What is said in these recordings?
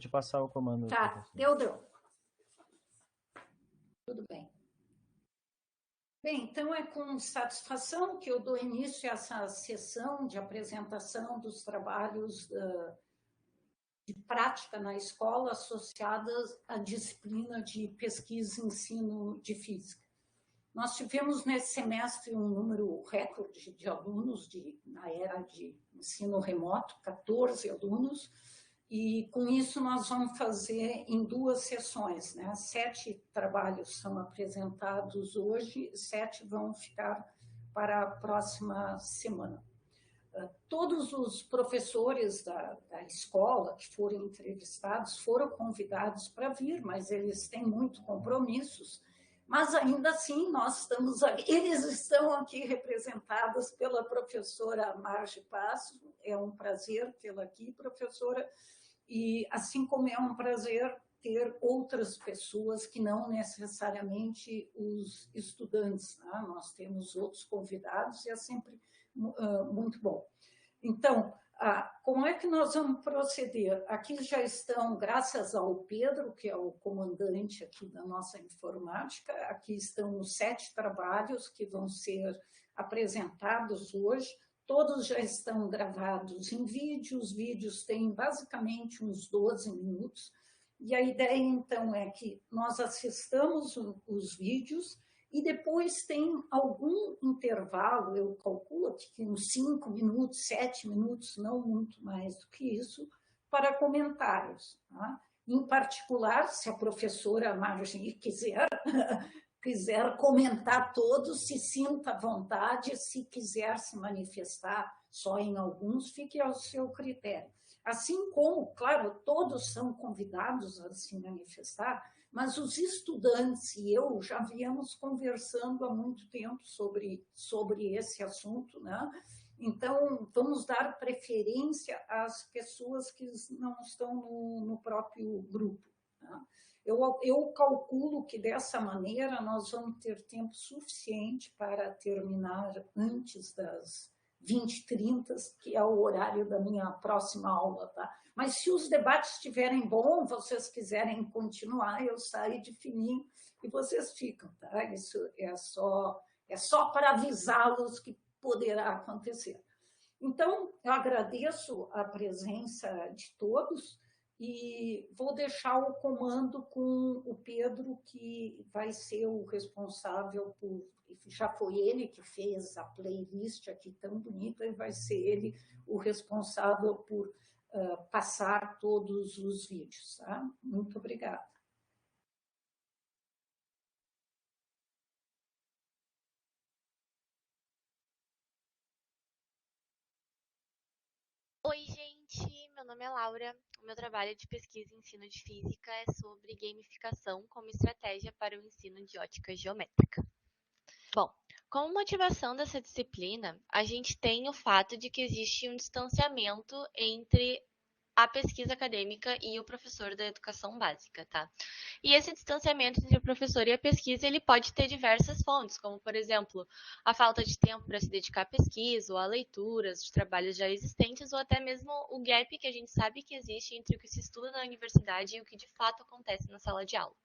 te passar o comando. Tá, deu. Tudo bem. Bem, então é com satisfação que eu dou início a essa sessão de apresentação dos trabalhos de prática na escola associadas à disciplina de pesquisa e ensino de física. Nós tivemos nesse semestre um número recorde de alunos na era de ensino remoto, 14 alunos, e com isso nós vamos fazer em 2 sessões, né? 7 trabalhos são apresentados hoje, 7 vão ficar para a próxima semana. Todos os professores da escola que foram entrevistados foram convidados para vir, mas eles têm muitos compromissos. Mas ainda assim, nós estamos aqui, eles estão aqui representados pela professora Marge Passos. É um prazer tê-la aqui, professora, e assim como é um prazer ter outras pessoas que não necessariamente os estudantes, né? Nós temos outros convidados e é sempre muito bom. Então, como é que nós vamos proceder? Aqui já estão, graças ao Pedro, que é o comandante aqui da nossa informática, aqui estão os 7 trabalhos que vão ser apresentados hoje. Todos já estão gravados em vídeo, os vídeos têm basicamente uns 12 minutos, e a ideia, então, é que nós assistamos os vídeos e depois tem algum intervalo, eu calculo que uns 5 minutos, 7 minutos, não muito mais do que isso, para comentários. Tá? Em particular, se a professora Margi quiser comentar todos, se sinta à vontade, se quiser se manifestar só em alguns, fique ao seu critério. Assim como, claro, todos são convidados a se manifestar, mas os estudantes e eu já viemos conversando há muito tempo sobre esse assunto, né? Então, vamos dar preferência às pessoas que não estão no próprio grupo. Tá? Eu calculo que dessa maneira nós vamos ter tempo suficiente para terminar antes das 20h30, que é o horário da minha próxima aula, tá? Mas se os debates estiverem bons, vocês quiserem continuar, eu saio de fininho e vocês ficam, tá? Isso é só para avisá-los que poderá acontecer. Então, eu agradeço a presença de todos e vou deixar o comando com o Pedro, que vai ser o responsável por... Já foi ele que fez a playlist aqui tão bonita, e vai ser ele o responsável por passar todos os vídeos. Tá? Muito obrigada. Oi, gente! Meu nome é Laura. O meu trabalho de pesquisa e ensino de física é sobre gamificação como estratégia para o ensino de ótica geométrica. Bom, como motivação dessa disciplina, a gente tem o fato de que existe um distanciamento entre a pesquisa acadêmica e o professor da educação básica, tá? E esse distanciamento entre o professor e a pesquisa, ele pode ter diversas fontes, como, por exemplo, a falta de tempo para se dedicar à pesquisa, ou a leituras de trabalhos já existentes, ou até mesmo o gap que a gente sabe que existe entre o que se estuda na universidade e o que de fato acontece na sala de aula.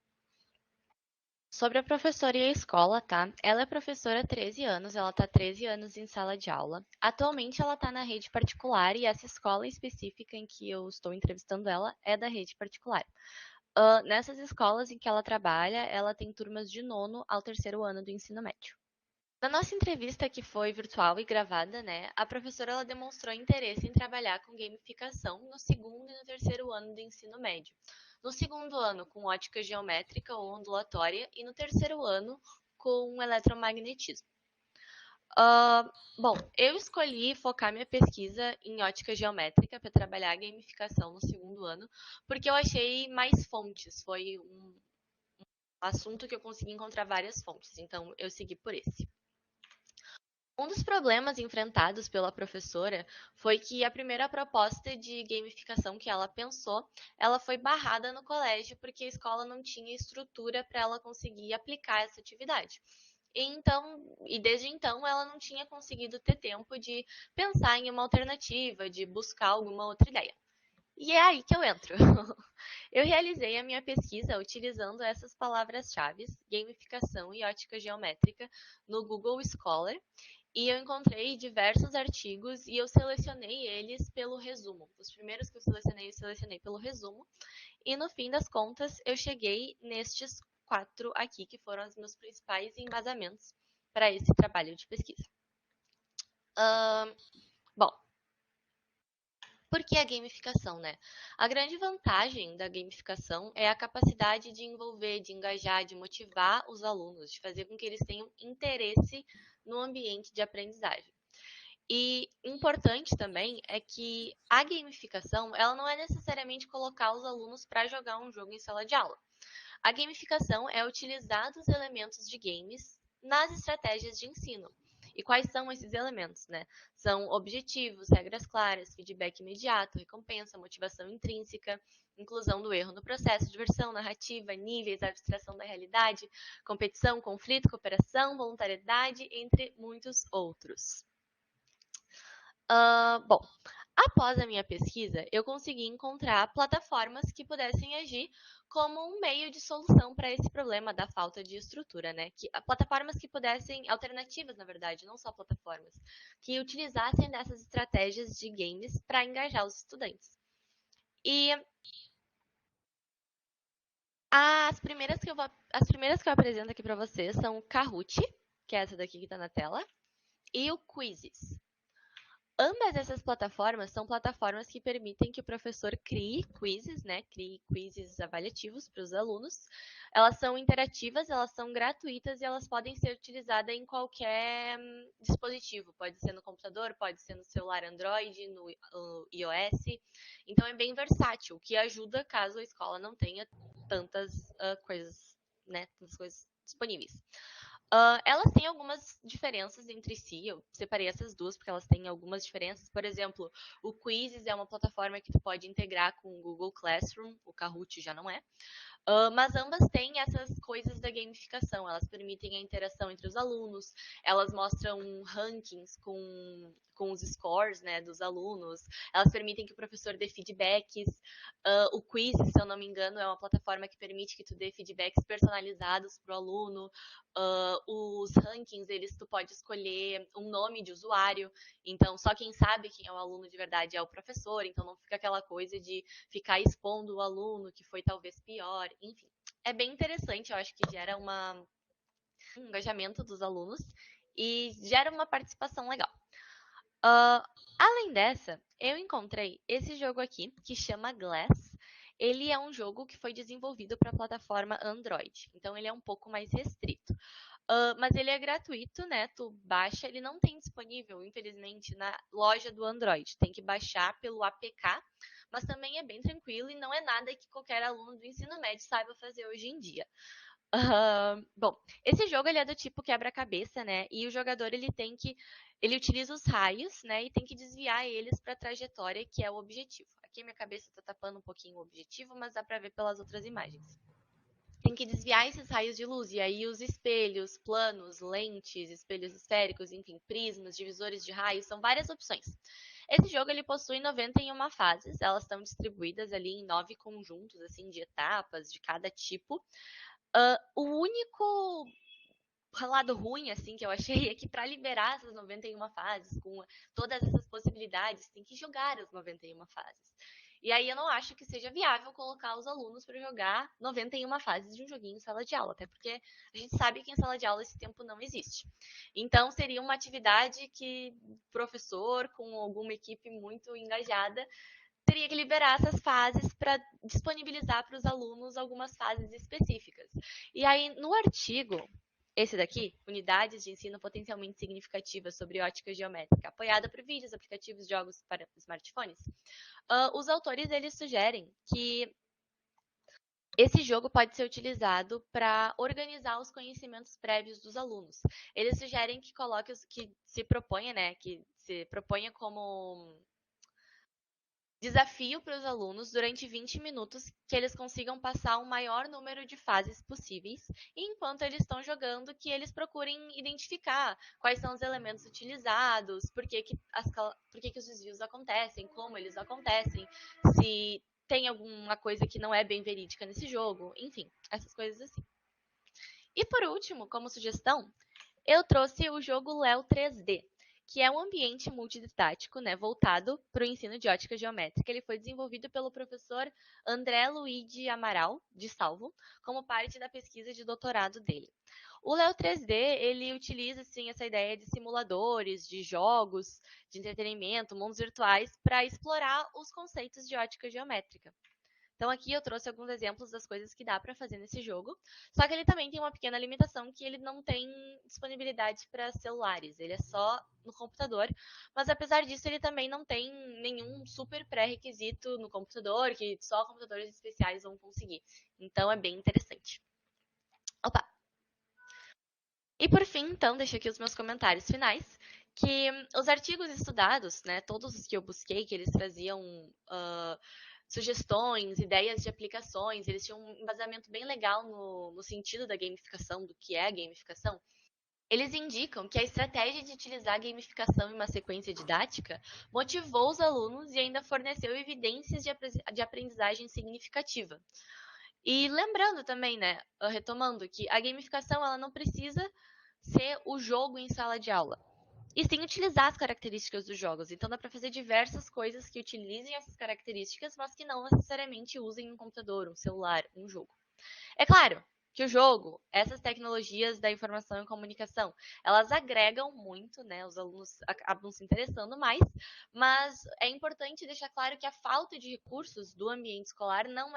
Sobre a professora e a escola, tá? Ela é professora há 13 anos, ela está 13 anos em sala de aula. Atualmente ela está na rede particular e essa escola específica em que eu estou entrevistando ela é da rede particular. Nessas escolas em que ela trabalha, ela tem turmas de 9º ao 3º ano do ensino médio. Na nossa entrevista, que foi virtual e gravada, né, a professora ela demonstrou interesse em trabalhar com gamificação no 2º e no 3º ano do ensino médio. No 2º ano, com ótica geométrica ou ondulatória, e no 3º ano, com eletromagnetismo. Bom, eu escolhi focar minha pesquisa em ótica geométrica para trabalhar a gamificação no 2º ano, porque eu achei mais fontes. Foi um assunto que eu consegui encontrar várias fontes, então eu segui por esse. Um dos problemas enfrentados pela professora foi que a primeira proposta de gamificação que ela pensou, ela foi barrada no colégio porque a escola não tinha estrutura para ela conseguir aplicar essa atividade. E desde então ela não tinha conseguido ter tempo de pensar em uma alternativa, de buscar alguma outra ideia. E é aí que eu entro. Eu realizei a minha pesquisa utilizando essas palavras-chave, gamificação e ótica geométrica, no Google Scholar, e eu encontrei diversos artigos e eu selecionei eles pelo resumo. Os primeiros que eu selecionei pelo resumo, e no fim das contas eu cheguei nestes 4 aqui, que foram os meus principais embasamentos para esse trabalho de pesquisa. Bom, por que a gamificação, né? A grande vantagem da gamificação é a capacidade de envolver, de engajar, de motivar os alunos, de fazer com que eles tenham interesse no ambiente de aprendizagem. E importante também é que a gamificação, ela não é necessariamente colocar os alunos para jogar um jogo em sala de aula. A gamificação é utilizar os elementos de games nas estratégias de ensino. E quais são esses elementos, né? São objetivos, regras claras, feedback imediato, recompensa, motivação intrínseca, inclusão do erro no processo, diversão, narrativa, níveis, abstração da realidade, competição, conflito, cooperação, voluntariedade, entre muitos outros. Bom, após a minha pesquisa, eu consegui encontrar plataformas que pudessem agir como um meio de solução para esse problema da falta de estrutura, né? Plataformas que pudessem, alternativas, na verdade, não só plataformas, que utilizassem dessas estratégias de games para engajar os estudantes. E as primeiras que eu apresento aqui para vocês são o Kahoot, que é essa daqui que está na tela, e o Quizzes. Ambas essas plataformas são plataformas que permitem que o professor crie quizzes, né? Crie quizzes avaliativos para os alunos. Elas são interativas, elas são gratuitas e elas podem ser utilizadas em qualquer dispositivo. Pode ser no computador, pode ser no celular Android, no iOS. Então é bem versátil, o que ajuda caso a escola não tenha tantas coisas, né? Tantas coisas disponíveis. Elas têm algumas diferenças entre si, eu separei essas duas porque elas têm algumas diferenças. Por exemplo, o Quizzes é uma plataforma que tu pode integrar com o Google Classroom, o Kahoot já não é. Mas ambas têm essas coisas da gamificação, elas permitem a interação entre os alunos, elas mostram rankings com os scores, né, dos alunos, elas permitem que o professor dê feedbacks. O Quiz, se eu não me engano, é uma plataforma que permite que tu dê feedbacks personalizados para o aluno. Os rankings, tu pode escolher um nome de usuário, então só quem sabe quem é o aluno de verdade é o professor, então não fica aquela coisa de ficar expondo o aluno que foi talvez pior, enfim. É bem interessante, eu acho que gera um engajamento dos alunos e gera uma participação legal. Além dessa, eu encontrei esse jogo aqui, que chama Glass. Ele é um jogo que foi desenvolvido para a plataforma Android, então ele é um pouco mais restrito. Mas ele é gratuito, né? Tu baixa, ele não tem disponível, infelizmente, na loja do Android. Tem que baixar pelo APK, mas também é bem tranquilo e não é nada que qualquer aluno do ensino médio saiba fazer hoje em dia. Bom, esse jogo ele é do tipo quebra-cabeça, né? E o jogador ele utiliza os raios, né? E tem que desviar eles para a trajetória que é o objetivo. Aqui a minha cabeça está tapando um pouquinho o objetivo, mas dá para ver pelas outras imagens. Tem que desviar esses raios de luz e aí os espelhos, planos, lentes, espelhos esféricos, enfim, prismas, divisores de raios, são várias opções. Esse jogo ele possui 91 fases, elas estão distribuídas ali em 9 conjuntos assim de etapas de cada tipo. O único lado ruim, assim, que eu achei é que para liberar essas 91 fases, com todas essas possibilidades, tem que jogar as 91 fases. E aí eu não acho que seja viável colocar os alunos para jogar 91 fases de um joguinho em sala de aula, até porque a gente sabe que em sala de aula esse tempo não existe. Então seria uma atividade que o professor, com alguma equipe muito engajada, teria que liberar essas fases para disponibilizar para os alunos algumas fases específicas. E aí, no artigo, esse daqui, Unidades de Ensino Potencialmente Significativas sobre Ótica Geométrica, apoiada por vídeos, aplicativos, jogos para smartphones, os autores eles sugerem que esse jogo pode ser utilizado para organizar os conhecimentos prévios dos alunos. Eles sugerem que coloque que se proponha, né, que se proponha como desafio para os alunos durante 20 minutos que eles consigam passar o maior número de fases possíveis e enquanto eles estão jogando que eles procurem identificar quais são os elementos utilizados, por que os desvios acontecem, como eles acontecem, se tem alguma coisa que não é bem verídica nesse jogo, enfim, essas coisas assim. E por último, como sugestão, eu trouxe o jogo Léo 3D, que é um ambiente multididático, né, voltado para o ensino de ótica geométrica. Ele foi desenvolvido pelo professor André Luigi Amaral, de Salvo, como parte da pesquisa de doutorado dele. O Léo 3D, ele utiliza assim, essa ideia de simuladores, de jogos, de entretenimento, mundos virtuais, para explorar os conceitos de ótica geométrica. Então aqui eu trouxe alguns exemplos das coisas que dá para fazer nesse jogo, só que ele também tem uma pequena limitação que ele não tem disponibilidade para celulares, ele é só no computador, mas apesar disso ele também não tem nenhum super pré-requisito no computador, que só computadores especiais vão conseguir. Então é bem interessante. Opa! E por fim, então, deixo aqui os meus comentários finais, que os artigos estudados, né, todos os que eu busquei, que eles traziam sugestões, ideias de aplicações, eles tinham um embasamento bem legal no sentido da gamificação, do que é a gamificação. Eles indicam que a estratégia de utilizar a gamificação em uma sequência didática motivou os alunos e ainda forneceu evidências de aprendizagem significativa. E lembrando também, né, retomando que a gamificação ela não precisa ser o jogo em sala de aula, e sim utilizar as características dos jogos. Então dá para fazer diversas coisas que utilizem essas características, mas que não necessariamente usem um computador, um celular, um jogo. É claro que o jogo, essas tecnologias da informação e comunicação, elas agregam muito, né? Os alunos acabam se interessando mais, mas é importante deixar claro que a falta de recursos do ambiente escolar não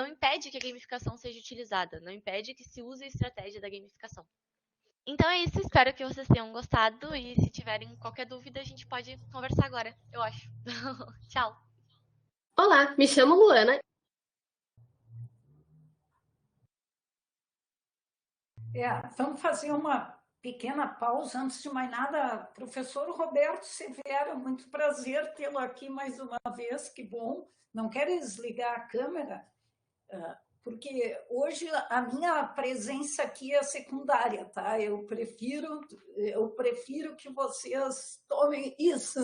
impede que a gamificação seja utilizada, não impede que se use a estratégia da gamificação. Então é isso, espero que vocês tenham gostado e se tiverem qualquer dúvida a gente pode conversar agora, eu acho. Tchau. Olá, me chamo Luana. Vamos fazer uma pequena pausa. Antes de mais nada, professor Roberto Severo, muito prazer tê-lo aqui mais uma vez, que bom. Não quer desligar a câmera? Porque hoje a minha presença aqui é secundária, tá? Eu prefiro que vocês tomem isso,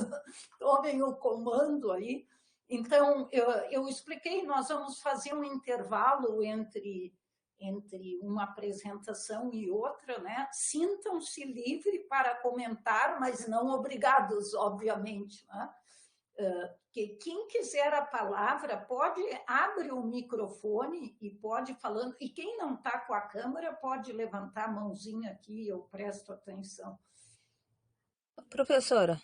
tomem o comando aí. Então, eu expliquei, nós vamos fazer um intervalo entre uma apresentação e outra, né? Sintam-se livres para comentar, mas não obrigados, obviamente, né? Que quem quiser a palavra pode abrir o microfone e pode falando, e quem não está com a câmera pode levantar a mãozinha aqui, eu presto atenção. Professora,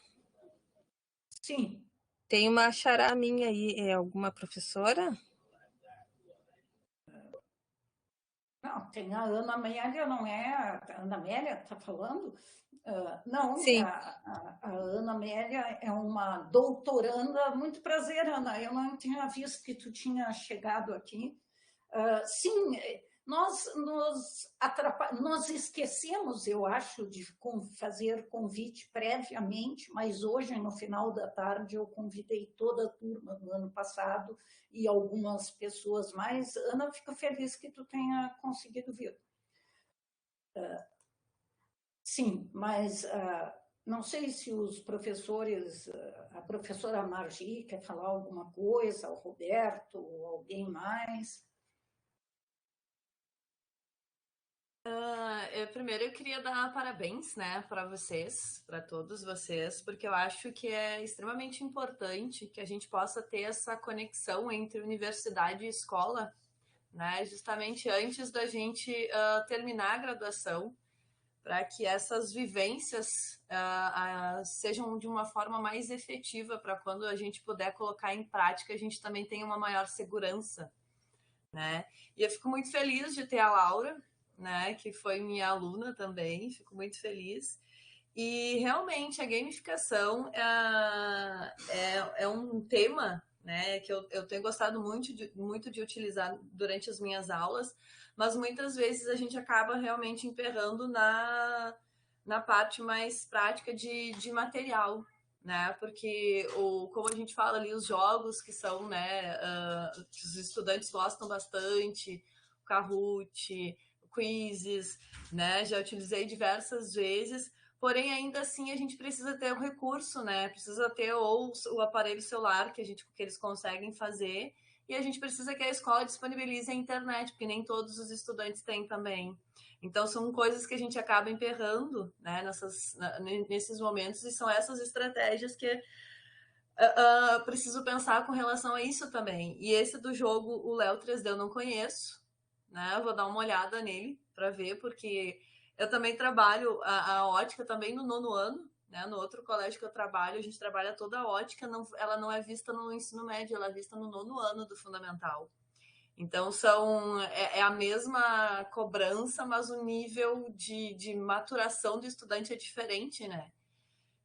Sim. tem uma xará minha aí, é alguma professora? Não, tem a Ana Amélia, não é? A Ana Amélia está falando? Não, Sim. a Ana Amélia é uma doutoranda. Muito prazer, Ana. Eu não tinha visto que tu tinha chegado aqui. Sim, nós esquecemos, eu acho, de fazer convite previamente, mas hoje, no final da tarde, eu convidei toda a turma do ano passado e algumas pessoas mais. Ana, fico feliz que tu tenha conseguido vir. Sim, mas não sei se os professores, a professora Margi quer falar alguma coisa, o Roberto, ou alguém mais. Primeiro eu queria dar parabéns, né, para vocês, para todos vocês, porque eu acho que é extremamente importante que a gente possa ter essa conexão entre universidade e escola, né, justamente antes da gente terminar a graduação, para que essas vivências sejam de uma forma mais efetiva, para quando a gente puder colocar em prática, a gente também tenha uma maior segurança, né? E eu fico muito feliz de ter a Laura, né, que foi minha aluna também, fico muito feliz. E realmente a gamificação é um tema, né, que eu tenho gostado muito de utilizar durante as minhas aulas, mas muitas vezes a gente acaba realmente emperrando na parte mais prática de material, né? Porque como a gente fala ali, os jogos que são, né, que os estudantes gostam bastante, o Kahoot, quizzes, né? Já utilizei diversas vezes, porém ainda assim a gente precisa ter um recurso, né? Precisa ter ou o aparelho celular que eles conseguem fazer, e a gente precisa que a escola disponibilize a internet, porque nem todos os estudantes têm também. Então, são coisas que a gente acaba emperrando, né, nesses momentos, e são essas estratégias que preciso pensar com relação a isso também. E esse do jogo, o Léo 3D, eu não conheço, né? Eu vou dar uma olhada nele para ver, porque eu também trabalho a ótica também no 9º ano, né? No outro colégio que eu trabalho, a gente trabalha toda a ótica, ela não é vista no ensino médio, ela é vista no 9º ano do fundamental. Então, é a mesma cobrança, mas o nível de maturação do estudante é diferente, né?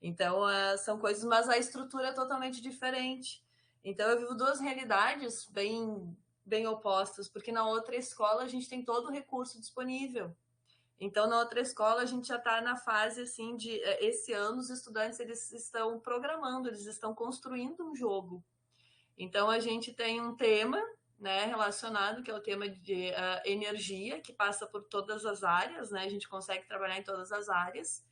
Então, são coisas, mas a estrutura é totalmente diferente. Então, eu vivo duas realidades bem opostas, porque na outra escola a gente tem todo o recurso disponível. Então, na outra escola, a gente já está na fase, assim, esse ano, os estudantes, eles estão programando, eles estão construindo um jogo. Então, a gente tem um tema, né, relacionado, que é o tema de energia, que passa por todas as áreas, né? A gente consegue trabalhar em todas as áreas.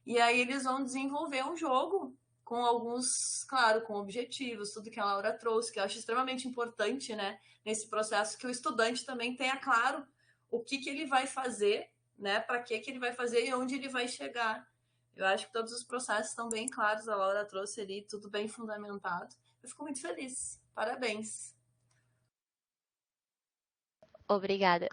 E aí eles vão desenvolver um jogo com alguns, claro, com objetivos, tudo que a Laura trouxe, que eu acho extremamente importante, né, nesse processo, que o estudante também tenha claro o que ele vai fazer, né, para que ele vai fazer e onde ele vai chegar. Eu acho que todos os processos estão bem claros, a Laura trouxe ali, tudo bem fundamentado. Eu fico muito feliz. Parabéns. Obrigada.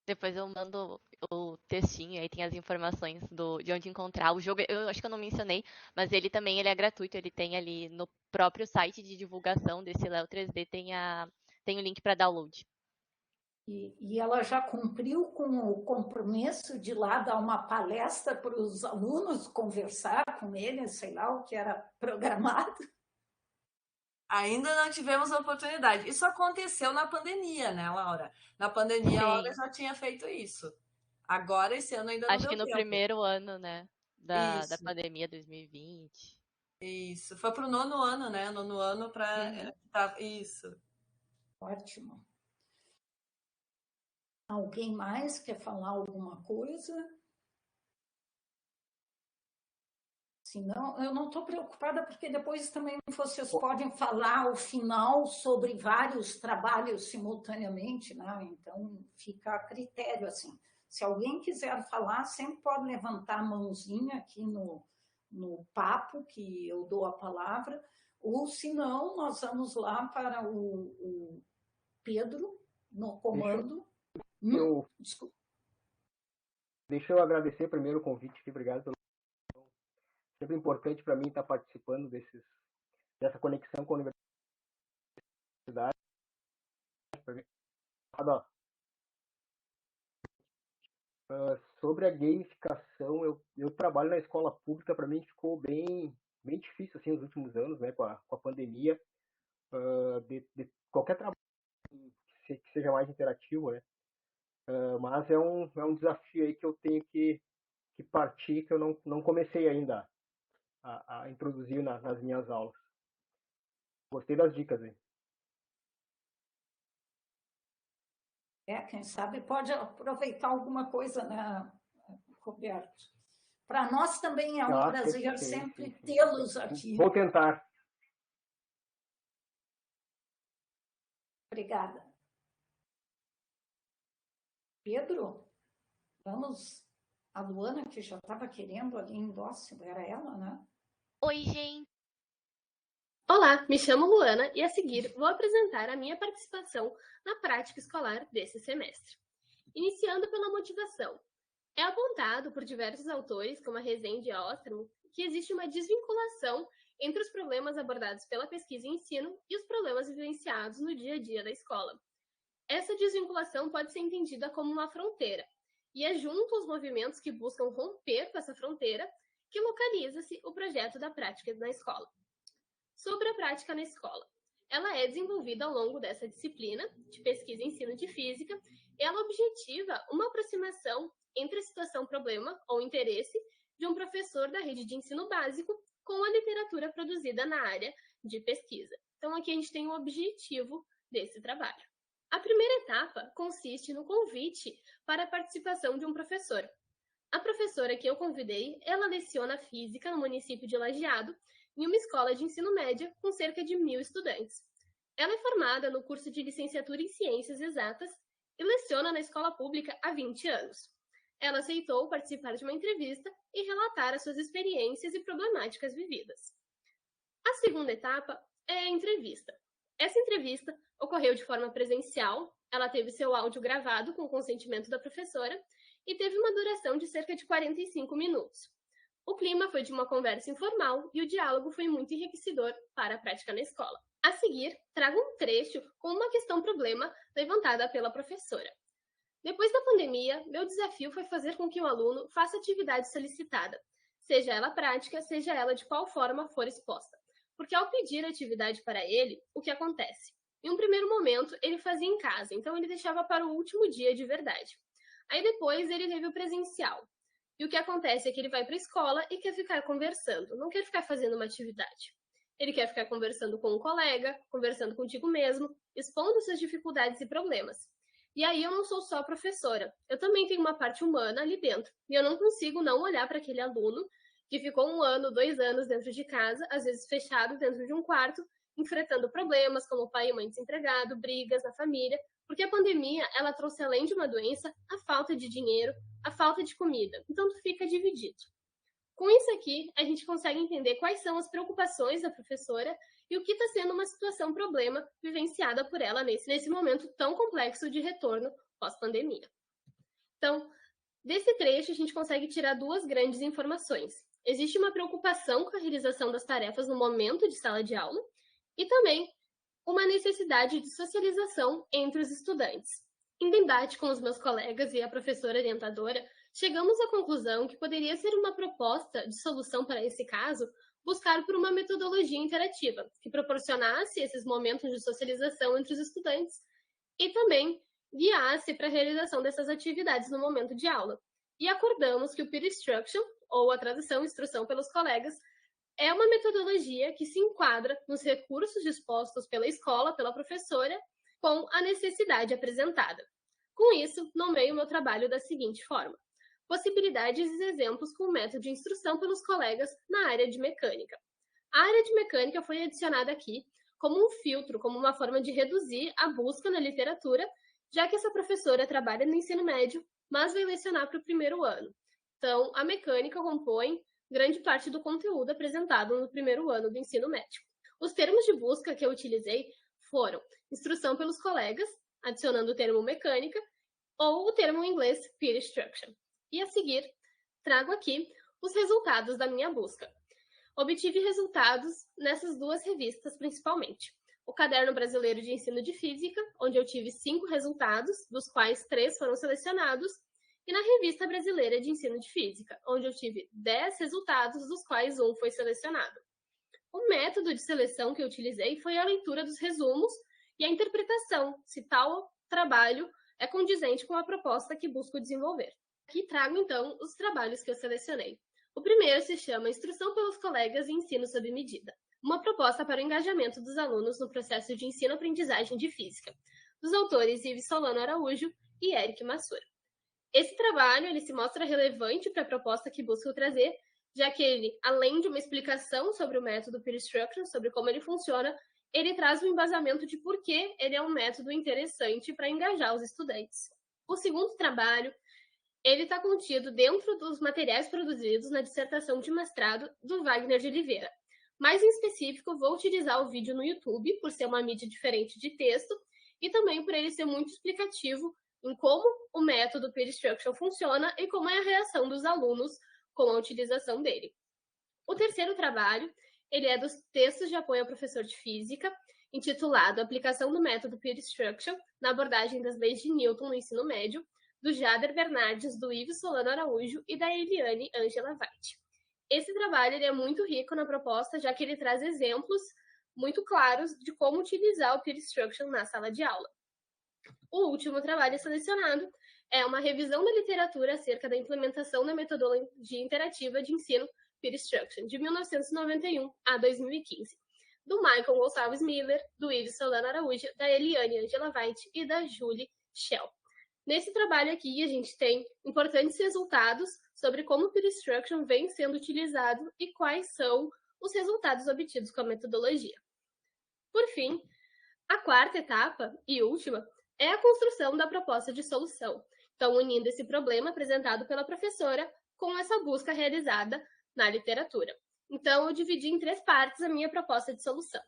Depois eu mando o textinho, aí tem as informações de onde encontrar. O jogo, eu acho que eu não mencionei, mas ele também ele é gratuito. Ele tem ali no próprio site de divulgação desse Léo 3D, tem o link para download. E ela já cumpriu com o compromisso de lá dar uma palestra para os alunos, conversar com eles, sei lá o que era programado? Ainda não tivemos a oportunidade. Isso aconteceu na pandemia, né, Laura? Na pandemia, a Laura já tinha feito isso. Agora, esse ano ainda não Acho deu que no tempo. primeiro ano, né, da Isso. pandemia 2020. Isso. Foi pro 9º ano, né? 9º ano para... Isso. Ótimo. Alguém mais quer falar alguma coisa? Se não, eu não estou preocupada, porque depois também vocês podem falar ao final sobre vários trabalhos simultaneamente, né? Então fica a critério, assim. Se alguém quiser falar, sempre pode levantar a mãozinha aqui no papo, que eu dou a palavra, ou se não, nós vamos lá para o Pedro, no comando. Deixa eu agradecer primeiro o convite aqui, obrigado pelo. Sempre importante para mim estar participando dessa conexão com a universidade. Sobre a gamificação, eu trabalho na escola pública, para mim ficou bem difícil assim, nos últimos anos, né, com a pandemia, de qualquer trabalho que seja mais interativo, né? Mas é um desafio aí que eu tenho que partir, que eu não comecei ainda a introduzir nas minhas aulas. Gostei das dicas aí. Quem sabe pode aproveitar alguma coisa, né, Roberto? Para nós também é um prazer sempre tê-los aqui. Vou tentar. Obrigada. Pedro, vamos. A Luana, que já estava querendo ali em Dócil, era ela, né? Oi, gente. Olá, me chamo Luana e a seguir vou apresentar a minha participação na prática escolar desse semestre. Iniciando pela motivação. É apontado por diversos autores, como a Rezende e a Osterman, que existe uma desvinculação entre os problemas abordados pela pesquisa em ensino e os problemas vivenciados no dia a dia da escola. Essa desvinculação pode ser entendida como uma fronteira, e é junto aos movimentos que buscam romper com essa fronteira que localiza-se o projeto da prática na escola. Sobre a prática na escola. Ela é desenvolvida ao longo dessa disciplina de pesquisa e ensino de física, e ela objetiva uma aproximação entre a situação problema ou interesse de um professor da rede de ensino básico com a literatura produzida na área de pesquisa. Então, aqui a gente tem o objetivo desse trabalho. A primeira etapa consiste no convite para a participação de um professor. A professora que eu convidei, ela leciona física no município de Lajeado, em uma escola de ensino médio com cerca de 1.000 estudantes. Ela é formada no curso de licenciatura em Ciências Exatas e leciona na escola pública há 20 anos. Ela aceitou participar de uma entrevista e relatar as suas experiências e problemáticas vividas. A segunda etapa é a entrevista. Essa entrevista ocorreu de forma presencial, ela teve seu áudio gravado com o consentimento da professora e teve uma duração de cerca de 45 minutos. O clima foi de uma conversa informal e o diálogo foi muito enriquecedor para a prática na escola. A seguir, trago um trecho com uma questão-problema levantada pela professora. Depois da pandemia, meu desafio foi fazer com que o aluno faça a atividade solicitada, seja ela prática, seja ela de qual forma for exposta. Porque ao pedir a atividade para ele, o que acontece? Em um primeiro momento, ele fazia em casa, então ele deixava para o último dia de verdade. Aí depois ele teve o presencial. E o que acontece é que ele vai para a escola e quer ficar conversando, não quer ficar fazendo uma atividade. Ele quer ficar conversando com um colega, conversando contigo mesmo, expondo suas dificuldades e problemas. E aí eu não sou só professora, eu também tenho uma parte humana ali dentro. E eu não consigo não olhar para aquele aluno que ficou 1 ano, 2 anos dentro de casa, às vezes fechado dentro de um quarto, enfrentando problemas como pai e mãe desempregado, brigas na família, porque a pandemia, ela trouxe além de uma doença, a falta de dinheiro, a falta de comida. Então, tu fica dividido. Com isso aqui, a gente consegue entender quais são as preocupações da professora e o que está sendo uma situação problema vivenciada por ela nesse momento tão complexo de retorno pós-pandemia. Então, desse trecho, a gente consegue tirar 2 grandes informações. Existe uma preocupação com a realização das tarefas no momento de sala de aula e também uma necessidade de socialização entre os estudantes. Em debate com os meus colegas e a professora orientadora, chegamos à conclusão que poderia ser uma proposta de solução para esse caso buscar por uma metodologia interativa, que proporcionasse esses momentos de socialização entre os estudantes e também guiasse para a realização dessas atividades no momento de aula. E acordamos que o peer instruction, ou a tradução instrução pelos colegas, é uma metodologia que se enquadra nos recursos dispostos pela escola, pela professora, com a necessidade apresentada. Com isso, nomeio meu trabalho da seguinte forma: possibilidades e exemplos com o método de instrução pelos colegas na área de mecânica. A área de mecânica foi adicionada aqui como um filtro, como uma forma de reduzir a busca na literatura, já que essa professora trabalha no ensino médio, mas vai lecionar para o 1º ano. Então, a mecânica compõe grande parte do conteúdo apresentado no 1º ano do ensino médio. Os termos de busca que eu utilizei foram instrução pelos colegas, adicionando o termo mecânica, ou o termo em inglês peer instruction. E a seguir, trago aqui os resultados da minha busca. Obtive resultados nessas 2 revistas, principalmente. O Caderno Brasileiro de Ensino de Física, onde eu tive 5 resultados, dos quais 3 foram selecionados, e na Revista Brasileira de Ensino de Física, onde eu tive 10 resultados, dos quais 1 foi selecionado. O método de seleção que eu utilizei foi a leitura dos resumos e a interpretação, se tal trabalho é condizente com a proposta que busco desenvolver. Aqui trago, então, os trabalhos que eu selecionei. O primeiro se chama Instrução pelos Colegas e Ensino sob Medida, uma proposta para o engajamento dos alunos no processo de ensino-aprendizagem de física, dos autores Ives Solano Araújo e Eric Massura. Esse trabalho ele se mostra relevante para a proposta que busco trazer, já que ele, além de uma explicação sobre o método peer instruction, sobre como ele funciona, ele traz um embasamento de por que ele é um método interessante para engajar os estudantes. O segundo trabalho, ele está contido dentro dos materiais produzidos na dissertação de mestrado do Wagner de Oliveira. Mais em específico, vou utilizar o vídeo no YouTube, por ser uma mídia diferente de texto, e também por ele ser muito explicativo em como o método peer instruction funciona e como é a reação dos alunos com a utilização dele. O terceiro trabalho, ele é dos textos de apoio ao professor de física, intitulado Aplicação do método peer instruction na abordagem das leis de Newton no ensino médio, do Jader Bernardes, do Ives Solano Araújo e da Eliane Angela White. Esse trabalho ele é muito rico na proposta, já que ele traz exemplos muito claros de como utilizar o peer instruction na sala de aula. O último trabalho selecionado é uma revisão da literatura acerca da implementação da metodologia interativa de ensino Peer Instruction, de 1991 a 2015, do Michael Gonçalves Miller, do Yves Solano Araújo, da Eliane Angela White e da Julie Schell. Nesse trabalho aqui, a gente tem importantes resultados sobre como o Peer Instruction vem sendo utilizado e quais são os resultados obtidos com a metodologia. Por fim, a quarta etapa e última é a construção da proposta de solução, então unindo esse problema apresentado pela professora com essa busca realizada na literatura. Então, eu dividi em 3 partes a minha proposta de solução.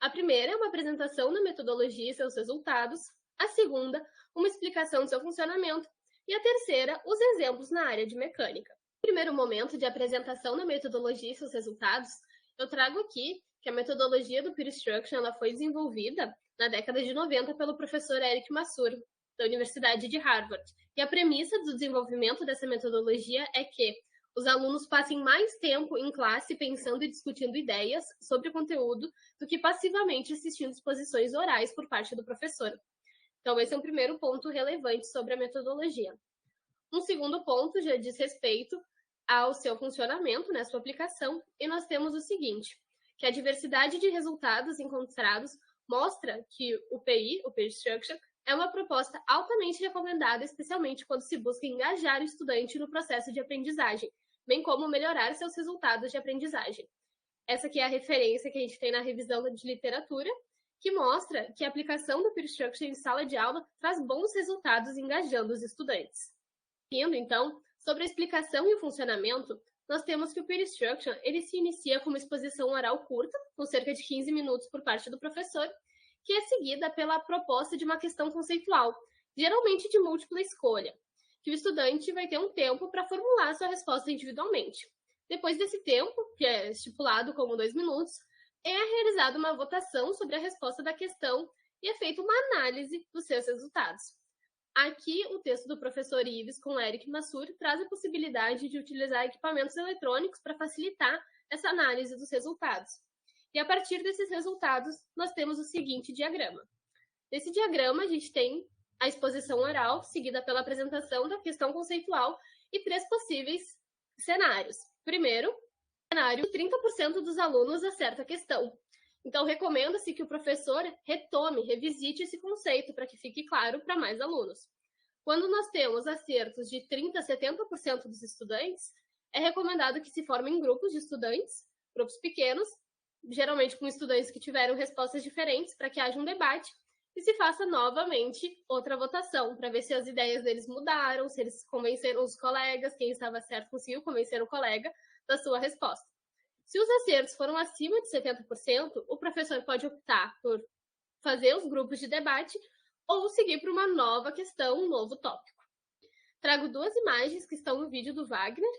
A primeira é uma apresentação da metodologia e seus resultados, a segunda, uma explicação do seu funcionamento, e a terceira, os exemplos na área de mecânica. No primeiro momento de apresentação da metodologia e seus resultados, eu trago aqui que a metodologia do Peer Instruction ela foi desenvolvida na década de 90 pelo professor Eric Masur, da Universidade de Harvard. E a premissa do desenvolvimento dessa metodologia é que os alunos passem mais tempo em classe pensando e discutindo ideias sobre o conteúdo do que passivamente assistindo exposições orais por parte do professor. Então, esse é um primeiro ponto relevante sobre a metodologia. Um segundo ponto já diz respeito ao seu funcionamento, né, sua aplicação, e nós temos o seguinte, que a diversidade de resultados encontrados mostra que o PI, o Peer Instruction, é uma proposta altamente recomendada, especialmente quando se busca engajar o estudante no processo de aprendizagem, bem como melhorar seus resultados de aprendizagem. Essa aqui é a referência que a gente tem na revisão de literatura, que mostra que a aplicação do Peer Instruction em sala de aula traz bons resultados engajando os estudantes. Indo, então, sobre a explicação e o funcionamento, nós temos que o Peer Instruction ele se inicia com uma exposição oral curta, com cerca de 15 minutos por parte do professor, que é seguida pela proposta de uma questão conceitual, geralmente de múltipla escolha, que o estudante vai ter um tempo para formular sua resposta individualmente. Depois desse tempo, que é estipulado como 2 minutos, é realizada uma votação sobre a resposta da questão e é feita uma análise dos seus resultados. Aqui, o texto do professor Yves com Eric Masur traz a possibilidade de utilizar equipamentos eletrônicos para facilitar essa análise dos resultados. E a partir desses resultados, nós temos o seguinte diagrama. Nesse diagrama, a gente tem a exposição oral, seguida pela apresentação da questão conceitual e 3 possíveis cenários. Primeiro, cenário 30% dos alunos acerta a questão. Então, recomenda-se que o professor retome, revisite esse conceito para que fique claro para mais alunos. Quando nós temos acertos de 30% a 70% dos estudantes, é recomendado que se formem grupos de estudantes, grupos pequenos, geralmente com estudantes que tiveram respostas diferentes, para que haja um debate e se faça novamente outra votação, para ver se as ideias deles mudaram, se eles convenceram os colegas, quem estava certo conseguiu convencer o colega da sua resposta. Se os acertos foram acima de 70%, o professor pode optar por fazer os grupos de debate ou seguir para uma nova questão, um novo tópico. Trago 2 imagens que estão no vídeo do Wagner.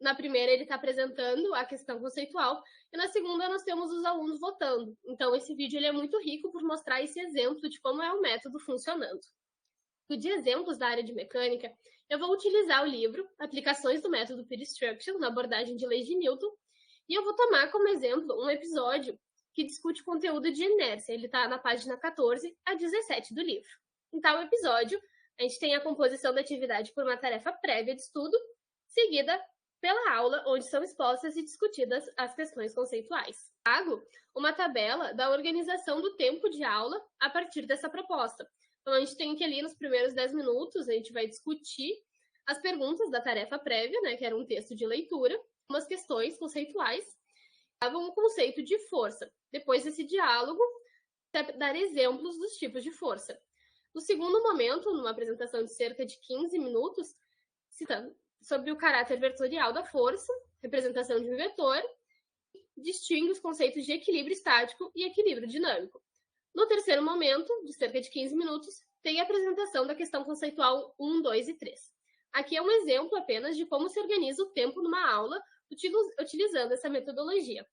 Na primeira, ele está apresentando a questão conceitual e na segunda, nós temos os alunos votando. Então, esse vídeo ele é muito rico por mostrar esse exemplo de como é o método funcionando. De exemplos da área de mecânica, eu vou utilizar o livro Aplicações do Método Peer Instruction na abordagem de leis de Newton e eu vou tomar como exemplo um episódio que discute conteúdo de inércia. Ele está na página 14 a 17 do livro. Em tal episódio, a gente tem a composição da atividade por uma tarefa prévia de estudo, seguida pela aula, onde são expostas e discutidas as questões conceituais. Trago uma tabela da organização do tempo de aula a partir dessa proposta. Então, a gente tem que ali nos primeiros 10 minutos, a gente vai discutir as perguntas da tarefa prévia, né, que era um texto de leitura, umas questões conceituais, davam o conceito de força. Depois desse diálogo, dar exemplos dos tipos de força. No segundo momento, numa apresentação de cerca de 15 minutos, citando sobre o caráter vetorial da força, representação de um vetor, distingue os conceitos de equilíbrio estático e equilíbrio dinâmico. No terceiro momento, de cerca de 15 minutos, tem a apresentação da questão conceitual 1, 2 e 3. Aqui é um exemplo apenas de como se organiza o tempo numa aula utilizando essa metodologia.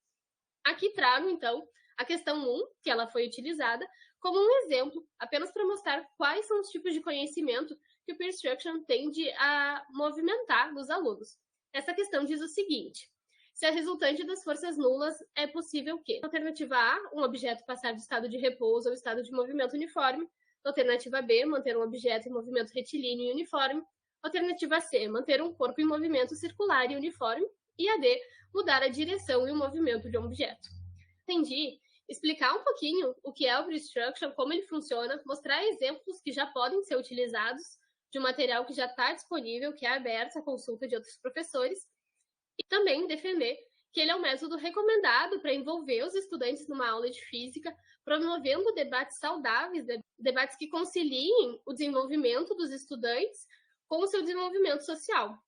Aqui trago, então, a questão 1, que ela foi utilizada, como um exemplo, apenas para mostrar quais são os tipos de conhecimento que o Peer Instruction tende a movimentar nos alunos. Essa questão diz o seguinte: se a resultante das forças nulas é possível que, alternativa A, um objeto passar de estado de repouso ao estado de movimento uniforme, alternativa B, manter um objeto em movimento retilíneo e uniforme, alternativa C, manter um corpo em movimento circular e uniforme, e a D, mudar a direção e o movimento de um objeto. Pretendi explicar um pouquinho o que é o Pre-Instruction, como ele funciona, mostrar exemplos que já podem ser utilizados de um material que já está disponível, que é aberto à consulta de outros professores, e também defender que ele é um método recomendado para envolver os estudantes numa aula de física, promovendo debates saudáveis, debates que conciliem o desenvolvimento dos estudantes com o seu desenvolvimento social.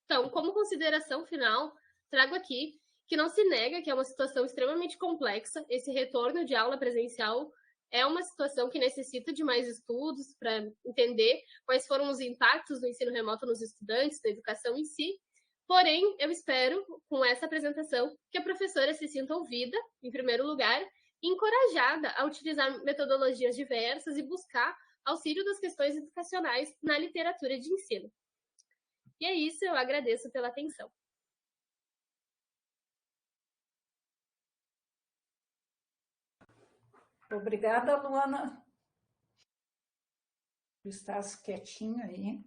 Então, como consideração final, trago aqui que não se nega que é uma situação extremamente complexa. Esse retorno de aula presencial é uma situação que necessita de mais estudos para entender quais foram os impactos do ensino remoto nos estudantes, da educação em si. Porém, eu espero, com essa apresentação, que a professora se sinta ouvida, em primeiro lugar, e encorajada a utilizar metodologias diversas e buscar auxílio das questões educacionais na literatura de ensino. E é isso, eu agradeço pela atenção. Obrigada, Luana. Estás quietinho aí.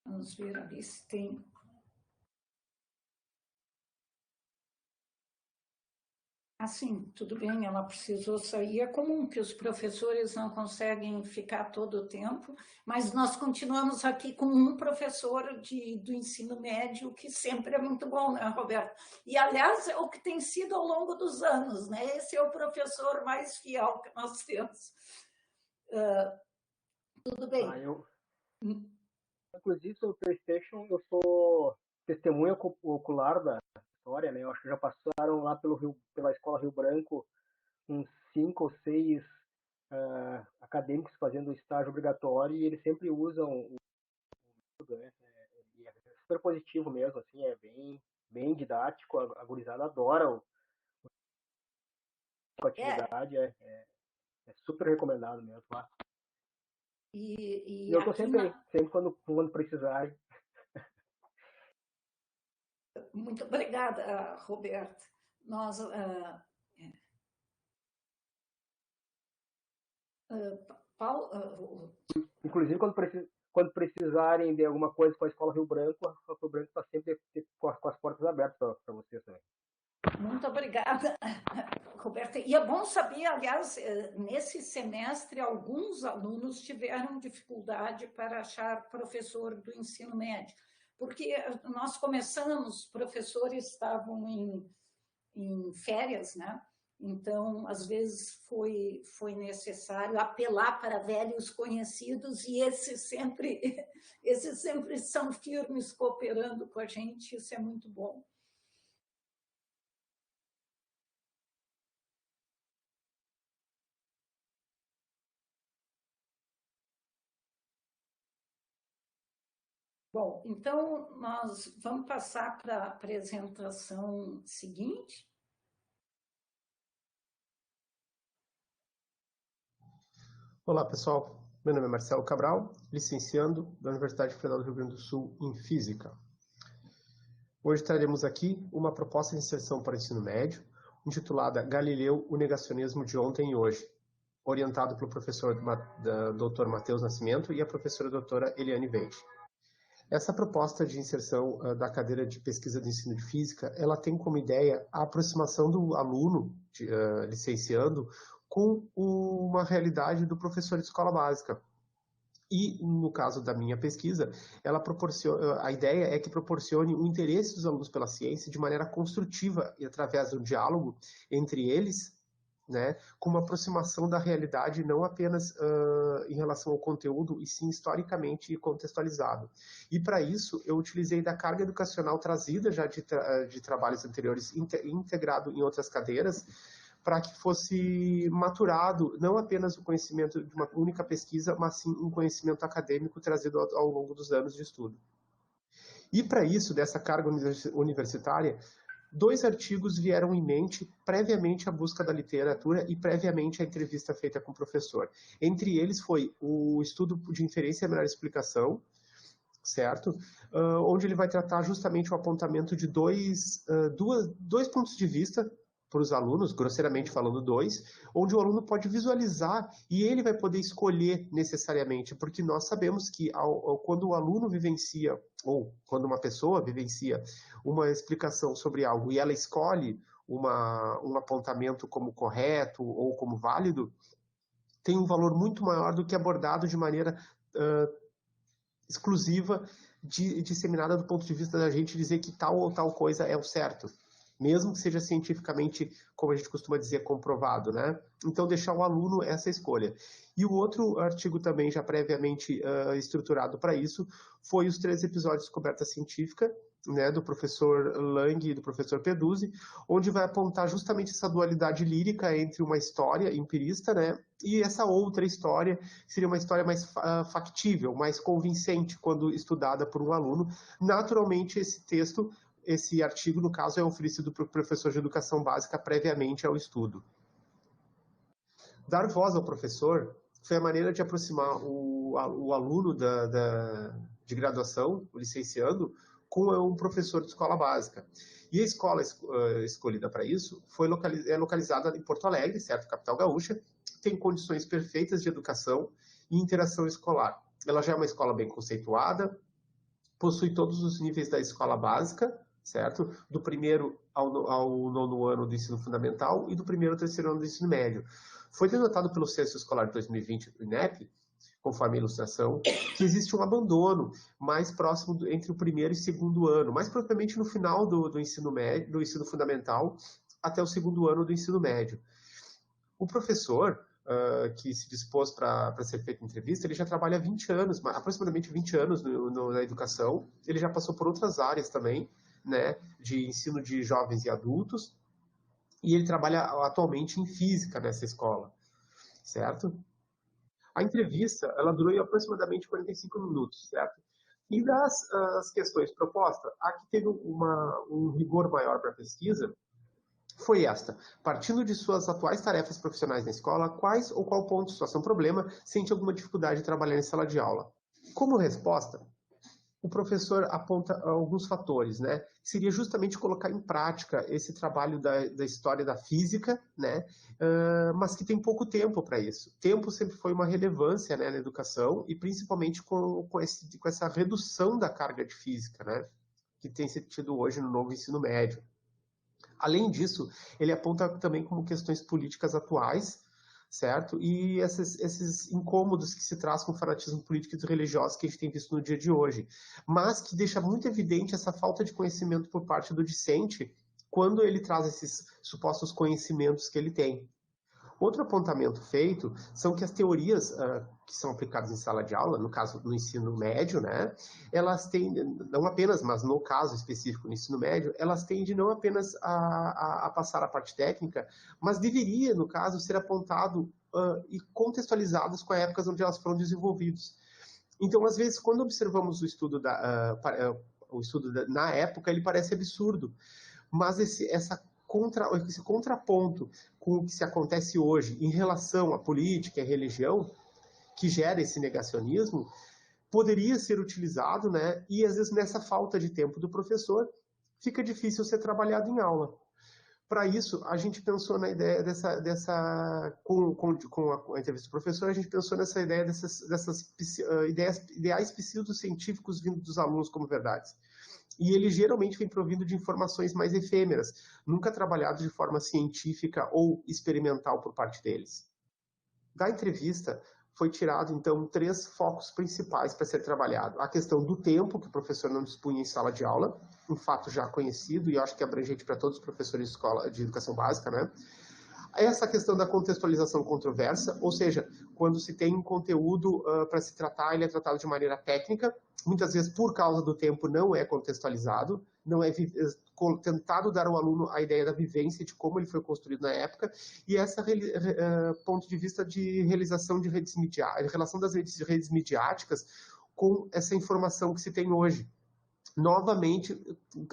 Vamos ver ali se tem... Assim, tudo bem, ela precisou sair. É comum que os professores não conseguem ficar todo o tempo, mas nós continuamos aqui com um professor do ensino médio, que sempre é muito bom, né, Roberto? E, aliás, é o que tem sido ao longo dos anos, né? Esse é o professor mais fiel que nós temos. Tudo bem. Inclusive, sobre o PlayStation, eu sou testemunha ocular da história, né? Eu acho que já passaram lá pela Escola Rio Branco uns 5 ou 6 acadêmicos fazendo estágio obrigatório, e eles sempre usam o estudante, né? E é super positivo mesmo, assim, é bem didático, a gurizada adora a atividade, é super recomendado mesmo, tá? E eu estou sempre quando precisarem. Muito obrigada, Roberto. Nós, inclusive, quando precisarem de alguma coisa com a Escola Rio Branco, a Rio Branco está sempre com as portas abertas para vocês também. Muito obrigada, Roberta. E é bom saber, aliás, nesse semestre, alguns alunos tiveram dificuldade para achar professor do ensino médio, porque nós começamos, os professores estavam em férias, né? Então, às vezes, foi necessário apelar para velhos conhecidos, e esses sempre são firmes cooperando com a gente, isso é muito bom. Bom, então nós vamos passar para a apresentação seguinte. Olá, pessoal. Meu nome é Marcelo Cabral, licenciando da Universidade Federal do Rio Grande do Sul em Física. Hoje traremos aqui uma proposta de inserção para o ensino médio, intitulada Galileu, o negacionismo de ontem e hoje, orientado pelo professor Dr. Matheus Nascimento e a professora doutora Eliane Veide. Essa proposta de inserção da cadeira de pesquisa do ensino de física, ela tem como ideia a aproximação do aluno licenciando com uma realidade do professor de escola básica. E, no caso da minha pesquisa, a ideia é que proporcione o interesse dos alunos pela ciência de maneira construtiva e através de um diálogo entre eles, né, com uma aproximação da realidade não apenas em relação ao conteúdo, e sim historicamente contextualizado. E para isso eu utilizei da carga educacional trazida já de trabalhos anteriores, integrado em outras cadeiras, para que fosse maturado não apenas o conhecimento de uma única pesquisa, mas sim um conhecimento acadêmico trazido ao longo dos anos de estudo. E para isso, dessa carga universitária, 2 artigos vieram em mente previamente à busca da literatura e previamente à entrevista feita com o professor. Entre eles foi o estudo de inferência e menor explicação, certo? Onde ele vai tratar justamente o apontamento de dois pontos de vista para os alunos, grosseiramente falando 2, onde o aluno pode visualizar e ele vai poder escolher necessariamente, porque nós sabemos que quando o aluno vivencia, ou quando uma pessoa vivencia uma explicação sobre algo e ela escolhe um apontamento como correto ou como válido, tem um valor muito maior do que abordado de maneira exclusiva, disseminada do ponto de vista da gente dizer que tal ou tal coisa é o certo, mesmo que seja cientificamente, como a gente costuma dizer, comprovado, né? Então, deixar o aluno essa escolha. E o outro artigo também, já previamente estruturado para isso, foi os 3 episódios de descoberta científica, né, do professor Lang e do professor Peduzzi, onde vai apontar justamente essa dualidade lírica entre uma história empirista, né, e essa outra história, que seria uma história mais factível, mais convincente, quando estudada por um aluno. Naturalmente, esse artigo, no caso, é oferecido para o professor de educação básica previamente ao estudo. Dar voz ao professor foi a maneira de aproximar o aluno de graduação, o licenciando, com um professor de escola básica. E a escola escolhida para isso é localizada em Porto Alegre, certo? Capital gaúcha, tem condições perfeitas de educação e interação escolar. Ela já é uma escola bem conceituada, possui todos os níveis da escola básica, certo? Do 1º ao 9º ano do ensino fundamental e do 1º ao 3º ano do ensino médio. Foi denotado pelo Censo Escolar de 2020 do INEP, conforme a ilustração, que existe um abandono mais próximo entre o 1º e 2º ano, mais propriamente no final do ensino médio, do ensino fundamental, até o 2º ano do ensino médio. O professor que se dispôs para ser feita entrevista, ele já trabalha há 20 anos, aproximadamente 20 anos na educação, ele já passou por outras áreas também, né, de ensino de jovens e adultos, e ele trabalha atualmente em física nessa escola, certo? A entrevista, ela durou aproximadamente 45 minutos, certo? E das questões propostas, a que teve um rigor maior para a pesquisa foi esta. Partindo de suas atuais tarefas profissionais na escola, quais ou qual ponto, situação, problema, sente alguma dificuldade de trabalhar em sala de aula? Como resposta, o professor aponta alguns fatores, né? Seria justamente colocar em prática esse trabalho da história da física, né? Mas que tem pouco tempo para isso. Tempo sempre foi uma relevância, né, na educação, e principalmente com essa redução da carga de física, né, que tem sido tido hoje no novo ensino médio. Além disso, ele aponta também como questões políticas atuais, certo? E esses incômodos que se traz com o fanatismo político e religioso que a gente tem visto no dia de hoje, mas que deixa muito evidente essa falta de conhecimento por parte do discente quando ele traz esses supostos conhecimentos que ele tem. Outro apontamento feito são que as teorias que são aplicadas em sala de aula, no caso no ensino médio, né, elas tendem, não apenas, mas no caso específico no ensino médio, elas tendem não apenas a passar a parte técnica, mas deveria, no caso, ser apontado e contextualizadas com as épocas onde elas foram desenvolvidas. Então, às vezes, quando observamos o estudo na época, ele parece absurdo, mas esse contraponto com o que se acontece hoje em relação à política e à religião, que gera esse negacionismo, poderia ser utilizado, né? E às vezes nessa falta de tempo do professor, fica difícil ser trabalhado em aula. Para isso, a gente pensou na ideia com a entrevista do professor, a gente pensou nessa ideia dessas ideais pseudocientíficos vindo dos alunos como verdades. E ele geralmente vem provindo de informações mais efêmeras, nunca trabalhadas de forma científica ou experimental por parte deles. Da entrevista, foi tirado, então, 3 focos principais para ser trabalhado. A questão do tempo, que o professor não dispunha em sala de aula, um fato já conhecido, e eu acho que é abrangente para todos os professores de escola de educação básica, né? Essa questão da contextualização controversa, ou seja, quando se tem um conteúdo para se tratar, ele é tratado de maneira técnica, muitas vezes por causa do tempo não é contextualizado, não é tentado dar ao aluno a ideia da vivência, de como ele foi construído na época, e esse ponto de vista de realização de redes midiáticas, relação das redes midiáticas com essa informação que se tem hoje. Novamente,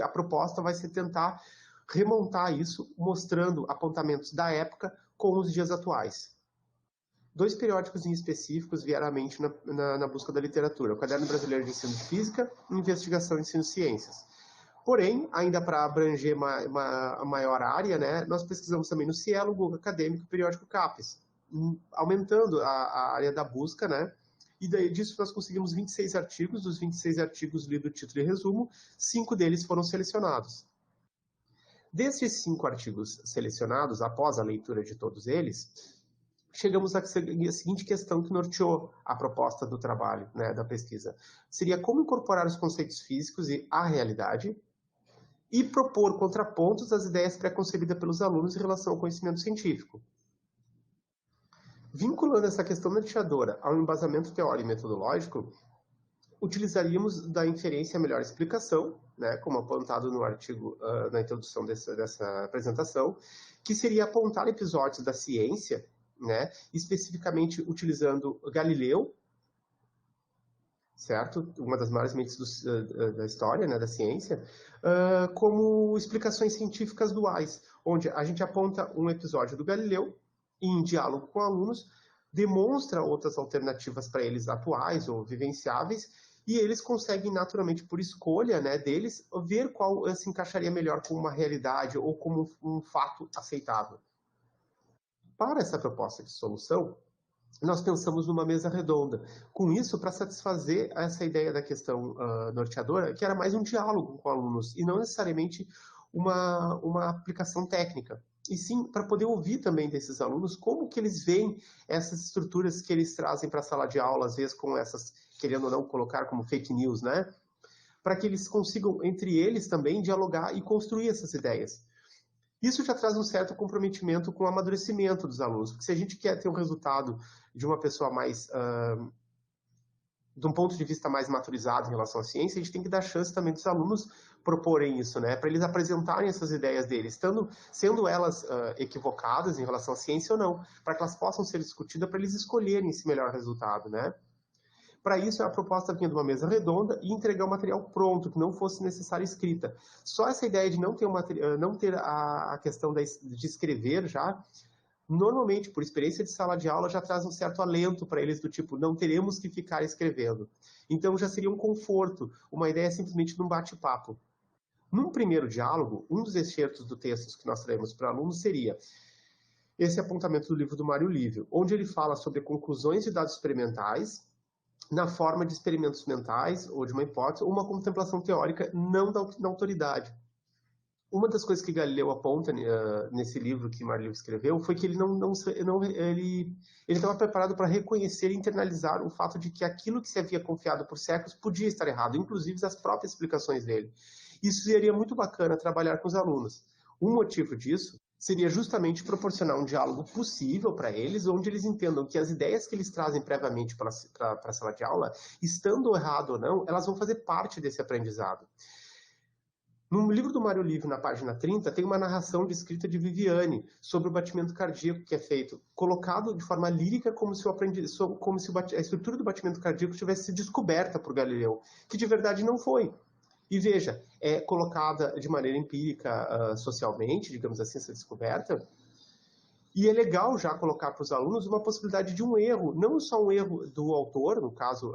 a proposta vai ser tentar remontar isso, mostrando apontamentos da época com os dias atuais. 2 periódicos em específicos vieram à mente na busca da literatura: o Caderno Brasileiro de Ensino de Física e Investigação em Ensino de Ciências. Porém, ainda para abranger uma maior área, né, nós pesquisamos também no Cielo, Google Acadêmico e Periódico CAPES, aumentando a área da busca, né? E daí disso nós conseguimos 26 artigos, dos 26 artigos lido título e resumo, 5 deles foram selecionados. Destes 5 artigos selecionados, após a leitura de todos eles, chegamos à seguinte questão que norteou a proposta do trabalho, né, da pesquisa. Seria como incorporar os conceitos físicos e a realidade e propor contrapontos às ideias pré-concebidas pelos alunos em relação ao conhecimento científico. Vinculando essa questão norteadora ao embasamento teórico e metodológico, utilizaríamos da inferência a melhor explicação, né, como apontado no artigo, na introdução dessa apresentação, que seria apontar episódios da ciência, né, especificamente utilizando Galileu, certo? Uma das maiores mentes da história, né, da ciência, como explicações científicas duais, onde a gente aponta um episódio do Galileu e, em diálogo com alunos, demonstra outras alternativas para eles atuais ou vivenciáveis, e eles conseguem naturalmente, por escolha, né, deles, ver qual se encaixaria melhor com uma realidade ou como um fato aceitável. Para essa proposta de solução, nós pensamos numa mesa redonda. Com isso, para satisfazer essa ideia da questão norteadora, que era mais um diálogo com alunos, e não necessariamente uma aplicação técnica. E sim, para poder ouvir também desses alunos como que eles veem essas estruturas que eles trazem para a sala de aula, às vezes com essas, querendo ou não, colocar como fake news, né? Para que eles consigam, entre eles também, dialogar e construir essas ideias. Isso já traz um certo comprometimento com o amadurecimento dos alunos, porque se a gente quer ter um resultado de uma pessoa mais, de um ponto de vista mais maturizado em relação à ciência, a gente tem que dar chance também dos alunos proporem isso, né, para eles apresentarem essas ideias deles, sendo elas equivocadas em relação à ciência ou não, para que elas possam ser discutidas, para eles escolherem esse melhor resultado, né. Para isso, a proposta vinha de uma mesa redonda e entregar o material pronto, que não fosse necessária escrita. Só essa ideia de não ter a questão de escrever já, normalmente, por experiência de sala de aula, já traz um certo alento para eles do tipo, não teremos que ficar escrevendo. Então, já seria um conforto, uma ideia simplesmente de um bate-papo. Num primeiro diálogo, um dos excertos do texto que nós traremos para alunos seria esse apontamento do livro do Mário Lívio, onde ele fala sobre conclusões de dados experimentais, na forma de experimentos mentais, ou de uma hipótese, ou uma contemplação teórica não da autoridade. Uma das coisas que Galileu aponta nesse livro que Mário Lívio escreveu foi que ele estava preparado para reconhecer e internalizar o fato de que aquilo que se havia confiado por séculos podia estar errado, inclusive as próprias explicações dele. Isso seria muito bacana trabalhar com os alunos. Um motivo disso seria justamente proporcionar um diálogo possível para eles, onde eles entendam que as ideias que eles trazem previamente para a sala de aula, estando errado ou não, elas vão fazer parte desse aprendizado. No livro do Mário Lívio, na página 30, tem uma narração descrita de Viviane sobre o batimento cardíaco que é feito, colocado de forma lírica como se a estrutura do batimento cardíaco tivesse sido descoberta por Galileu, que de verdade não foi. E veja, é colocada de maneira empírica socialmente, digamos assim, essa descoberta, e é legal já colocar para os alunos uma possibilidade de um erro, não só um erro do autor, no caso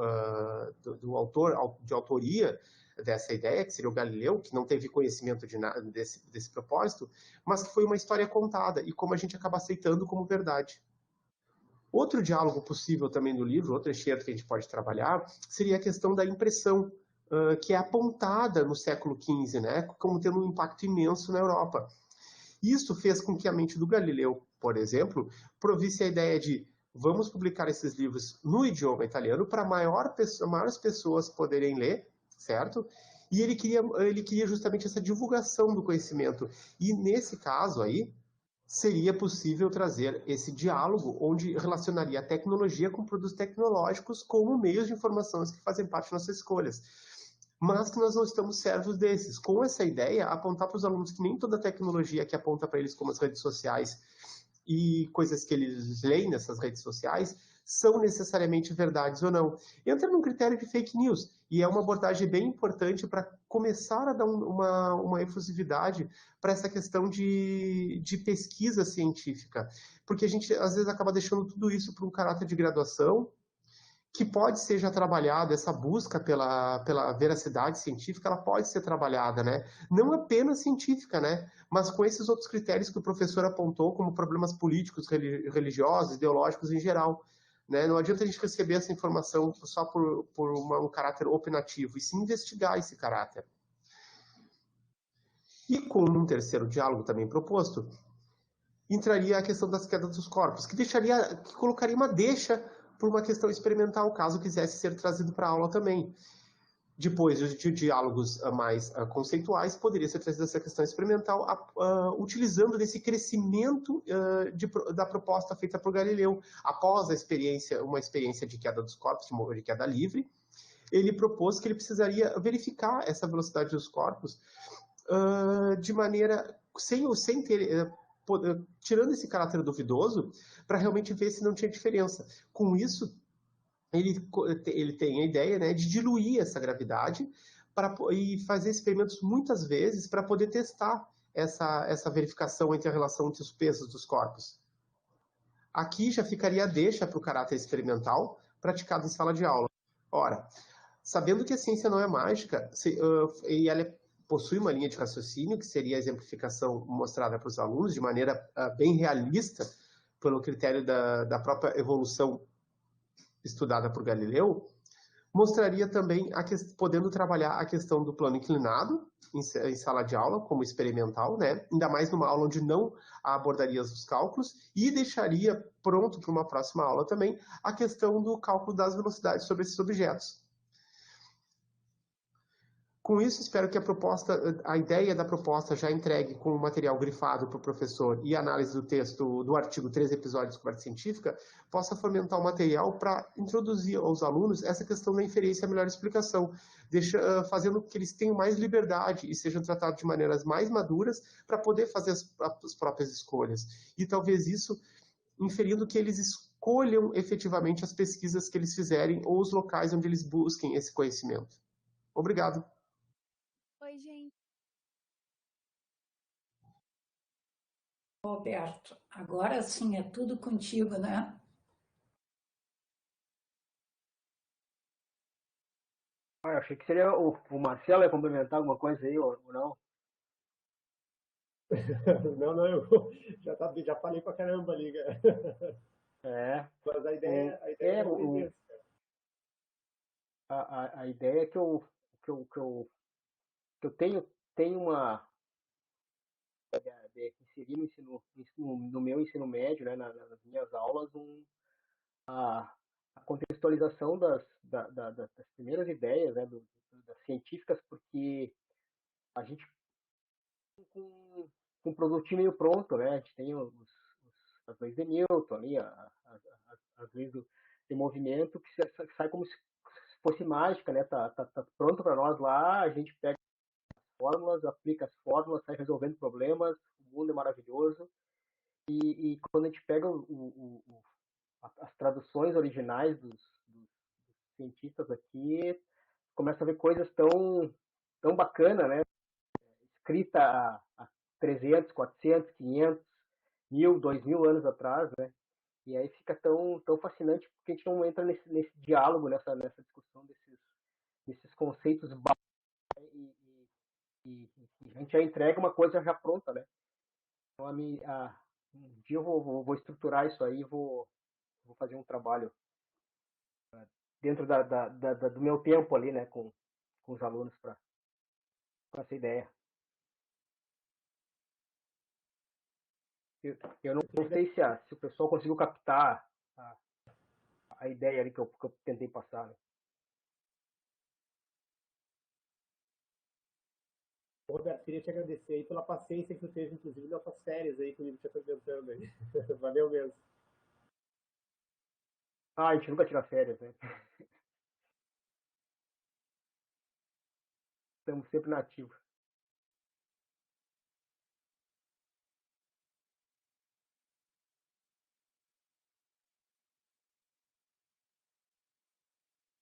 do autor de autoria dessa ideia, que seria o Galileu, que não teve conhecimento de nada desse propósito, mas que foi uma história contada, e como a gente acaba aceitando como verdade. Outro diálogo possível também do livro, outro excerto que a gente pode trabalhar, seria a questão da impressão, que é apontada no século XV, né, como tendo um impacto imenso na Europa. Isso fez com que a mente do Galileu, por exemplo, provisse a ideia de vamos publicar esses livros no idioma italiano para maiores pessoas poderem ler, certo? E ele queria justamente essa divulgação do conhecimento. E nesse caso aí, seria possível trazer esse diálogo onde relacionaria a tecnologia com produtos tecnológicos como meios de informações que fazem parte de nossas escolhas. Mas que nós não estamos servos desses. Com essa ideia, apontar para os alunos que nem toda tecnologia que aponta para eles como as redes sociais e coisas que eles leem nessas redes sociais são necessariamente verdades ou não. Entra num critério de fake news, e é uma abordagem bem importante para começar a dar uma efusividade para essa questão de pesquisa científica, porque a gente às vezes acaba deixando tudo isso para um caráter de graduação, que pode ser já trabalhada, essa busca pela veracidade científica, ela pode ser trabalhada, né? Não apenas científica, né? Mas com esses outros critérios que o professor apontou, como problemas políticos, religiosos, ideológicos em geral. Né? Não adianta a gente receber essa informação só por um caráter opinativo, e sim investigar esse caráter. E com um terceiro diálogo também proposto, entraria a questão das quedas dos corpos, que colocaria uma deixa por uma questão experimental, caso quisesse ser trazido para a aula também. Depois de diálogos mais conceituais, poderia ser trazida essa questão experimental, utilizando desse crescimento da proposta feita por Galileu. Após uma experiência de queda dos corpos, de queda livre, ele propôs que ele precisaria verificar essa velocidade dos corpos de maneira sem ter tirando esse caráter duvidoso, para realmente ver se não tinha diferença. Com isso, ele tem a ideia, né, de diluir essa gravidade e fazer experimentos muitas vezes para poder testar essa verificação entre a relação entre os pesos dos corpos. Aqui já ficaria a deixa para o caráter experimental praticado em sala de aula. Ora, sabendo que a ciência não é mágica, e ela possui uma linha de raciocínio, que seria a exemplificação mostrada para os alunos de maneira bem realista, pelo critério da própria evolução estudada por Galileu, mostraria também, podendo trabalhar a questão do plano inclinado em sala de aula, como experimental, né? Ainda mais numa aula onde não abordaria os cálculos, e deixaria pronto para uma próxima aula também a questão do cálculo das velocidades sobre esses objetos. Com isso, espero que a ideia da proposta já entregue com o material grifado para o professor e análise do texto do artigo 3 episódios de descoberta científica possa fomentar o material para introduzir aos alunos essa questão da inferência e a melhor explicação, fazendo com que eles tenham mais liberdade e sejam tratados de maneiras mais maduras para poder fazer as próprias escolhas. E talvez isso inferindo que eles escolham efetivamente as pesquisas que eles fizerem ou os locais onde eles busquem esse conhecimento. Obrigado. Oi, gente. Roberto, agora sim é tudo contigo, né? Eu achei que seria o Marcelo ia complementar alguma coisa aí, ou não? Não, eu já falei pra caramba ali. Mas a ideia é mesmo. A ideia que eu tenho uma de inserir no meu ensino médio, né, nas minhas aulas, a contextualização das primeiras ideias, né, das científicas, porque a gente com um produtinho meio pronto, né, a gente tem as leis de Newton ali, as leis de movimento, que sai como se fosse mágica, né, tá pronto para nós lá, a gente pega fórmulas, aplica as fórmulas, sai resolvendo problemas, o mundo é maravilhoso. E quando a gente pega as traduções originais dos cientistas aqui, começa a ver coisas tão bacanas, né? Escrita há 300, 400, 500, 1000, 2000 anos atrás, né? E aí fica tão fascinante porque a gente não entra nesse diálogo, nessa discussão desses conceitos básicos e a gente já entrega uma coisa já pronta, né? Então, um dia eu vou estruturar isso aí, vou fazer um trabalho dentro do meu tempo ali, né, com os alunos para essa ideia. Eu não sei se o pessoal conseguiu captar a ideia ali que eu tentei passar, né? Roberto, queria te agradecer aí pela paciência que tu teve, inclusive, nessas férias aí comigo te apresentando aí. Valeu mesmo. A gente nunca tira férias, né? Estamos sempre na ativa.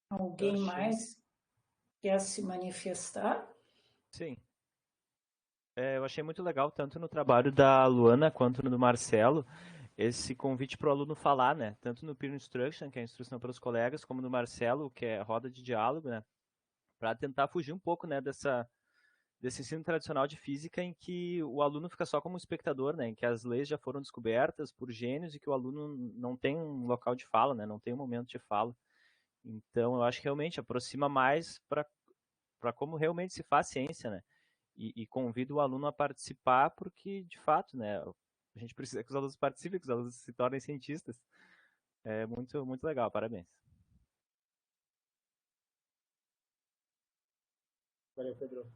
Alguém mais quer se manifestar? Sim. Eu achei muito legal, tanto no trabalho da Luana quanto no do Marcelo, esse convite para o aluno falar, né? Tanto no peer instruction, que é a instrução para os colegas, como no Marcelo, que é roda de diálogo, né? Para tentar fugir um pouco, né, desse ensino tradicional de física em que o aluno fica só como espectador, né? Em que as leis já foram descobertas por gênios e que o aluno não tem um local de fala, né? Não tem um momento de fala. Então, eu acho que realmente aproxima mais para como realmente se faz ciência, né? E convido o aluno a participar porque, de fato, né? A gente precisa que os alunos participem, que os alunos se tornem cientistas. É muito, muito legal, parabéns. Valeu, Pedro.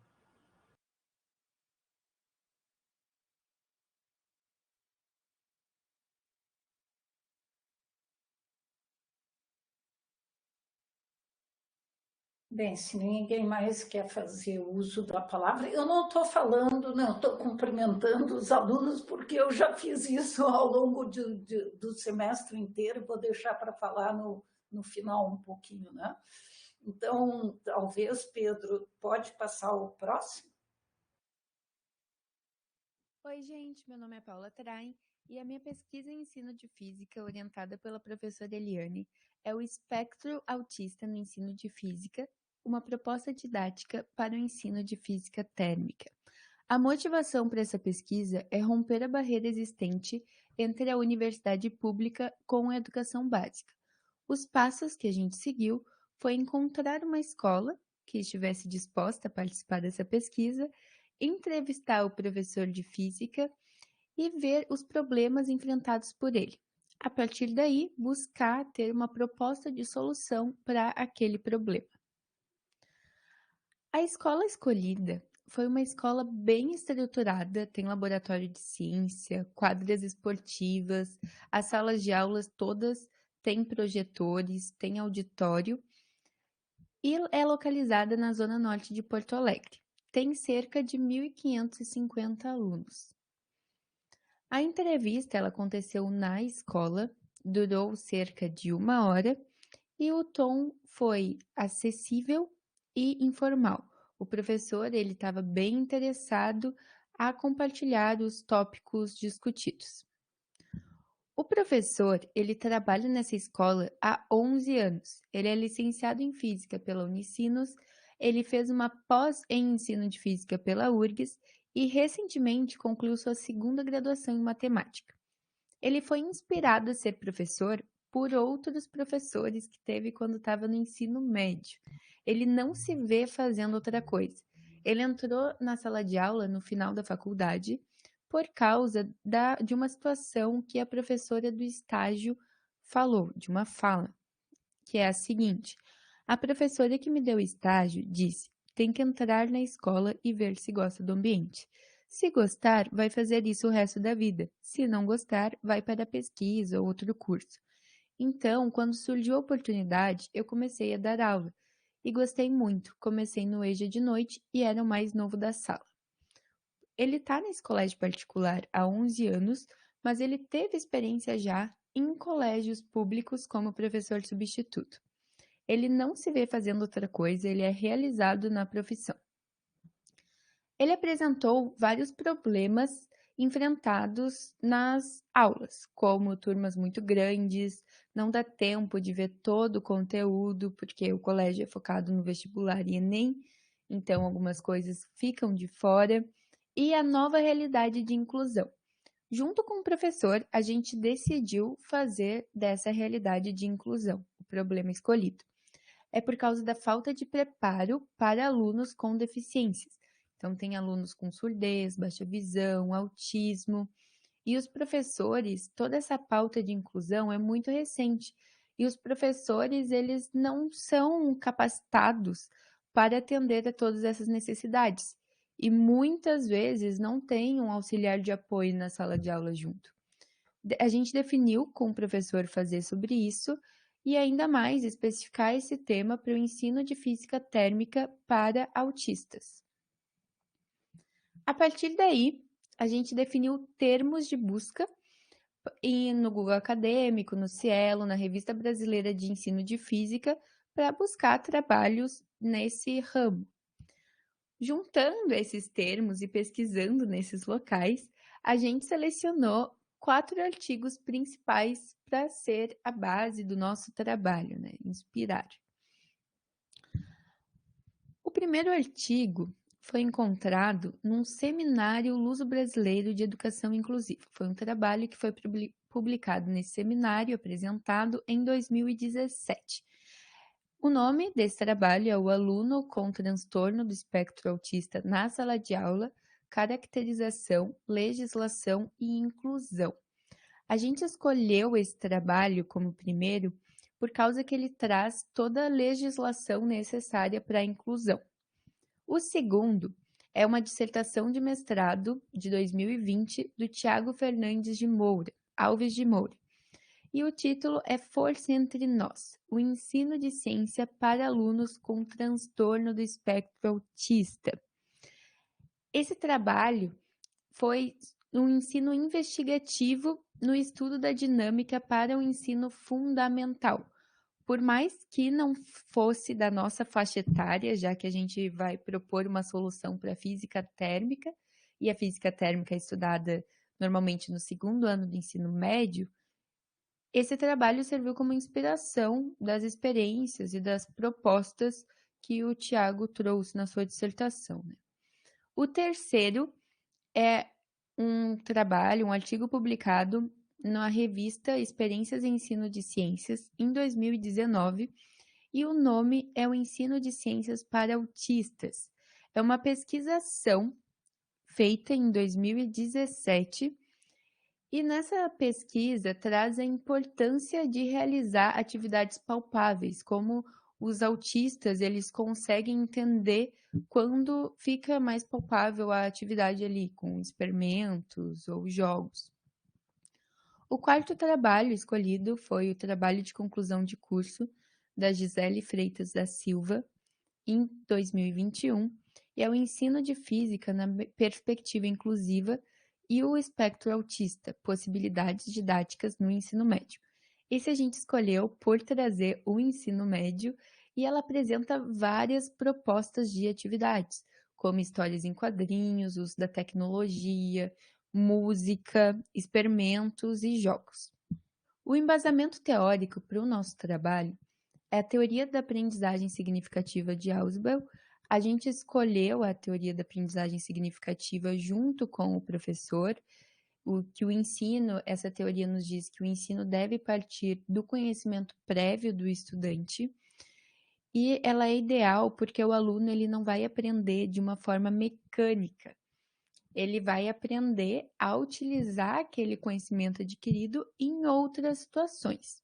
Bem, se ninguém mais quer fazer uso da palavra, eu não estou falando, não, estou cumprimentando os alunos, porque eu já fiz isso ao longo do semestre inteiro, vou deixar para falar no final um pouquinho, né? Então, talvez, Pedro, pode passar o próximo? Oi, gente, meu nome é Paula Train e a minha pesquisa em ensino de física, orientada pela professora Eliane, é o espectro autista no ensino de física, uma proposta didática para o ensino de física térmica. A motivação para essa pesquisa é romper a barreira existente entre a universidade pública com a educação básica. Os passos que a gente seguiu foi encontrar uma escola que estivesse disposta a participar dessa pesquisa, entrevistar o professor de física e ver os problemas enfrentados por ele. A partir daí, buscar ter uma proposta de solução para aquele problema. A escola escolhida foi uma escola bem estruturada, tem laboratório de ciência, quadras esportivas, as salas de aulas todas têm projetores, tem auditório e é localizada na zona norte de Porto Alegre. Tem cerca de 1.550 alunos. A entrevista ela aconteceu na escola, durou cerca de 1 hora e o tom foi acessível e informal. O professor ele estava bem interessado a compartilhar os tópicos discutidos. O professor ele trabalha nessa escola há 11 anos. Ele é licenciado em Física pela Unicinos, ele fez uma pós em Ensino de Física pela URGS e recentemente concluiu sua segunda graduação em Matemática. Ele foi inspirado a ser professor por outros professores que teve quando estava no ensino médio. Ele não se vê fazendo outra coisa. Ele entrou na sala de aula no final da faculdade por causa de uma situação que a professora do estágio falou, de uma fala, que é a seguinte: a professora que me deu estágio disse, tem que entrar na escola e ver se gosta do ambiente. Se gostar, vai fazer isso o resto da vida. Se não gostar, vai para a pesquisa ou outro curso. Então, quando surgiu a oportunidade, eu comecei a dar aula. E gostei muito. Comecei no EJA de noite e era o mais novo da sala. Ele está nesse colégio particular há 11 anos, mas ele teve experiência já em colégios públicos como professor substituto. Ele não se vê fazendo outra coisa, ele é realizado na profissão. Ele apresentou vários problemas enfrentados nas aulas, como turmas muito grandes, não dá tempo de ver todo o conteúdo, porque o colégio é focado no vestibular e Enem, então algumas coisas ficam de fora, e a nova realidade de inclusão. Junto com o professor, a gente decidiu fazer dessa realidade de inclusão, o problema escolhido. É por causa da falta de preparo para alunos com deficiências. Então, tem alunos com surdez, baixa visão, autismo. E os professores, toda essa pauta de inclusão é muito recente. E os professores, eles não são capacitados para atender a todas essas necessidades. E muitas vezes não tem um auxiliar de apoio na sala de aula junto. A gente definiu com o professor fazer sobre isso e ainda mais especificar esse tema para o ensino de física térmica para autistas. A partir daí, a gente definiu termos de busca no Google Acadêmico, no Cielo, na Revista Brasileira de Ensino de Física, para buscar trabalhos nesse ramo. Juntando esses termos e pesquisando nesses locais, a gente selecionou 4 artigos principais para ser a base do nosso trabalho, né? Inspirar. O primeiro artigo foi encontrado num seminário luso-brasileiro de educação inclusiva. Foi um trabalho que foi publicado nesse seminário, apresentado em 2017. O nome desse trabalho é O Aluno com Transtorno do Espectro Autista na Sala de Aula, Caracterização, Legislação e Inclusão. A gente escolheu esse trabalho como primeiro por causa que ele traz toda a legislação necessária para a inclusão. O segundo é uma dissertação de mestrado de 2020 do Tiago Fernandes de Moura, Alves de Moura. E o título é Força Entre Nós, o ensino de ciência para alunos com transtorno do espectro autista. Esse trabalho foi um ensino investigativo no estudo da dinâmica para o ensino fundamental. Por mais que não fosse da nossa faixa etária, já que a gente vai propor uma solução para a física térmica, e a física térmica é estudada normalmente no segundo ano do ensino médio, esse trabalho serviu como inspiração das experiências e das propostas que o Tiago trouxe na sua dissertação, né? O terceiro é um trabalho, um artigo publicado na revista Experiências em Ensino de Ciências, em 2019, e o nome é o Ensino de Ciências para Autistas. É uma pesquisação feita em 2017, e nessa pesquisa traz a importância de realizar atividades palpáveis, como os autistas, eles conseguem entender quando fica mais palpável a atividade ali, com experimentos ou jogos. O quarto trabalho escolhido foi o trabalho de conclusão de curso da Gisele Freitas da Silva, em 2021, e é o ensino de física na perspectiva inclusiva e o espectro autista, possibilidades didáticas no ensino médio. Esse a gente escolheu por trazer o ensino médio e ela apresenta várias propostas de atividades, como histórias em quadrinhos, uso da tecnologia, música, experimentos e jogos. O embasamento teórico para o nosso trabalho é a teoria da aprendizagem significativa de Ausubel. A gente escolheu a teoria da aprendizagem significativa junto com o professor, essa teoria nos diz que o ensino deve partir do conhecimento prévio do estudante, e ela é ideal porque o aluno ele não vai aprender de uma forma mecânica, ele vai aprender a utilizar aquele conhecimento adquirido em outras situações.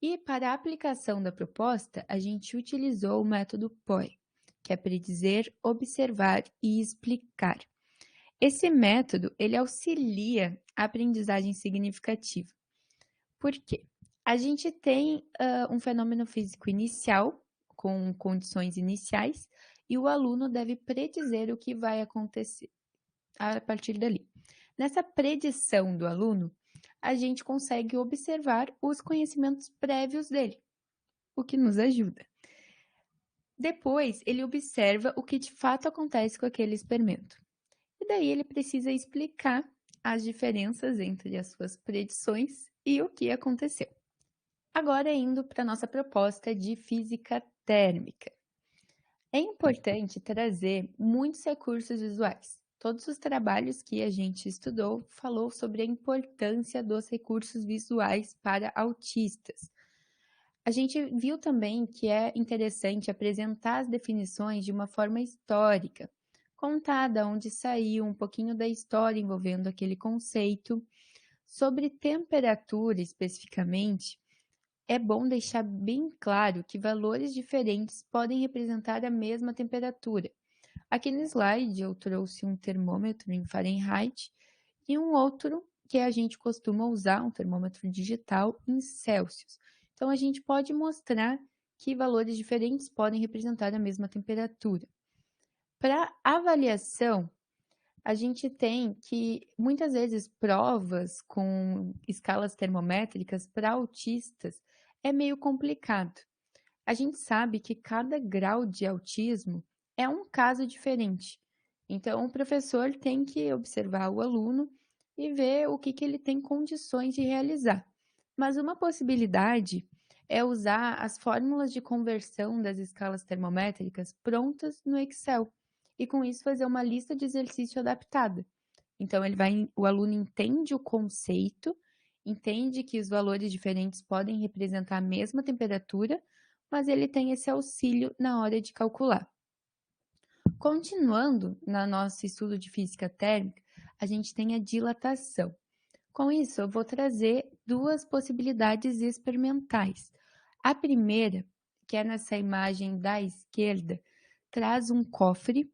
E para a aplicação da proposta, a gente utilizou o método POI, que é predizer, observar e explicar. Esse método, ele auxilia a aprendizagem significativa. Por quê? A gente tem um fenômeno físico inicial, com condições iniciais, e o aluno deve predizer o que vai acontecer a partir dali. Nessa predição do aluno, a gente consegue observar os conhecimentos prévios dele, o que nos ajuda. Depois, ele observa o que de fato acontece com aquele experimento. E daí ele precisa explicar as diferenças entre as suas predições e o que aconteceu. Agora, indo para a nossa proposta de física térmica. É importante trazer muitos recursos visuais. Todos os trabalhos que a gente estudou falou sobre a importância dos recursos visuais para autistas. A gente viu também que é interessante apresentar as definições de uma forma histórica, contar de onde saiu, um pouquinho da história envolvendo aquele conceito. Sobre temperatura especificamente, é bom deixar bem claro que valores diferentes podem representar a mesma temperatura. Aqui no slide eu trouxe um termômetro em Fahrenheit e um outro que a gente costuma usar, um termômetro digital, em Celsius. Então, a gente pode mostrar que valores diferentes podem representar a mesma temperatura. Para avaliação, a gente tem que, muitas vezes, provas com escalas termométricas para autistas é meio complicado. A gente sabe que cada grau de autismo é um caso diferente. Então, o professor tem que observar o aluno, e ver o que ele tem condições de realizar. Mas uma possibilidade é usar as fórmulas de conversão das escalas termométricas prontas no Excel e com isso fazer uma lista de exercício adaptada. Então o aluno entende o conceito, entende que os valores diferentes podem representar a mesma temperatura, mas ele tem esse auxílio na hora de calcular. Continuando no nosso estudo de física térmica, a gente tem a dilatação. Com isso, eu vou trazer duas possibilidades experimentais. A primeira, que é nessa imagem da esquerda, traz um cofre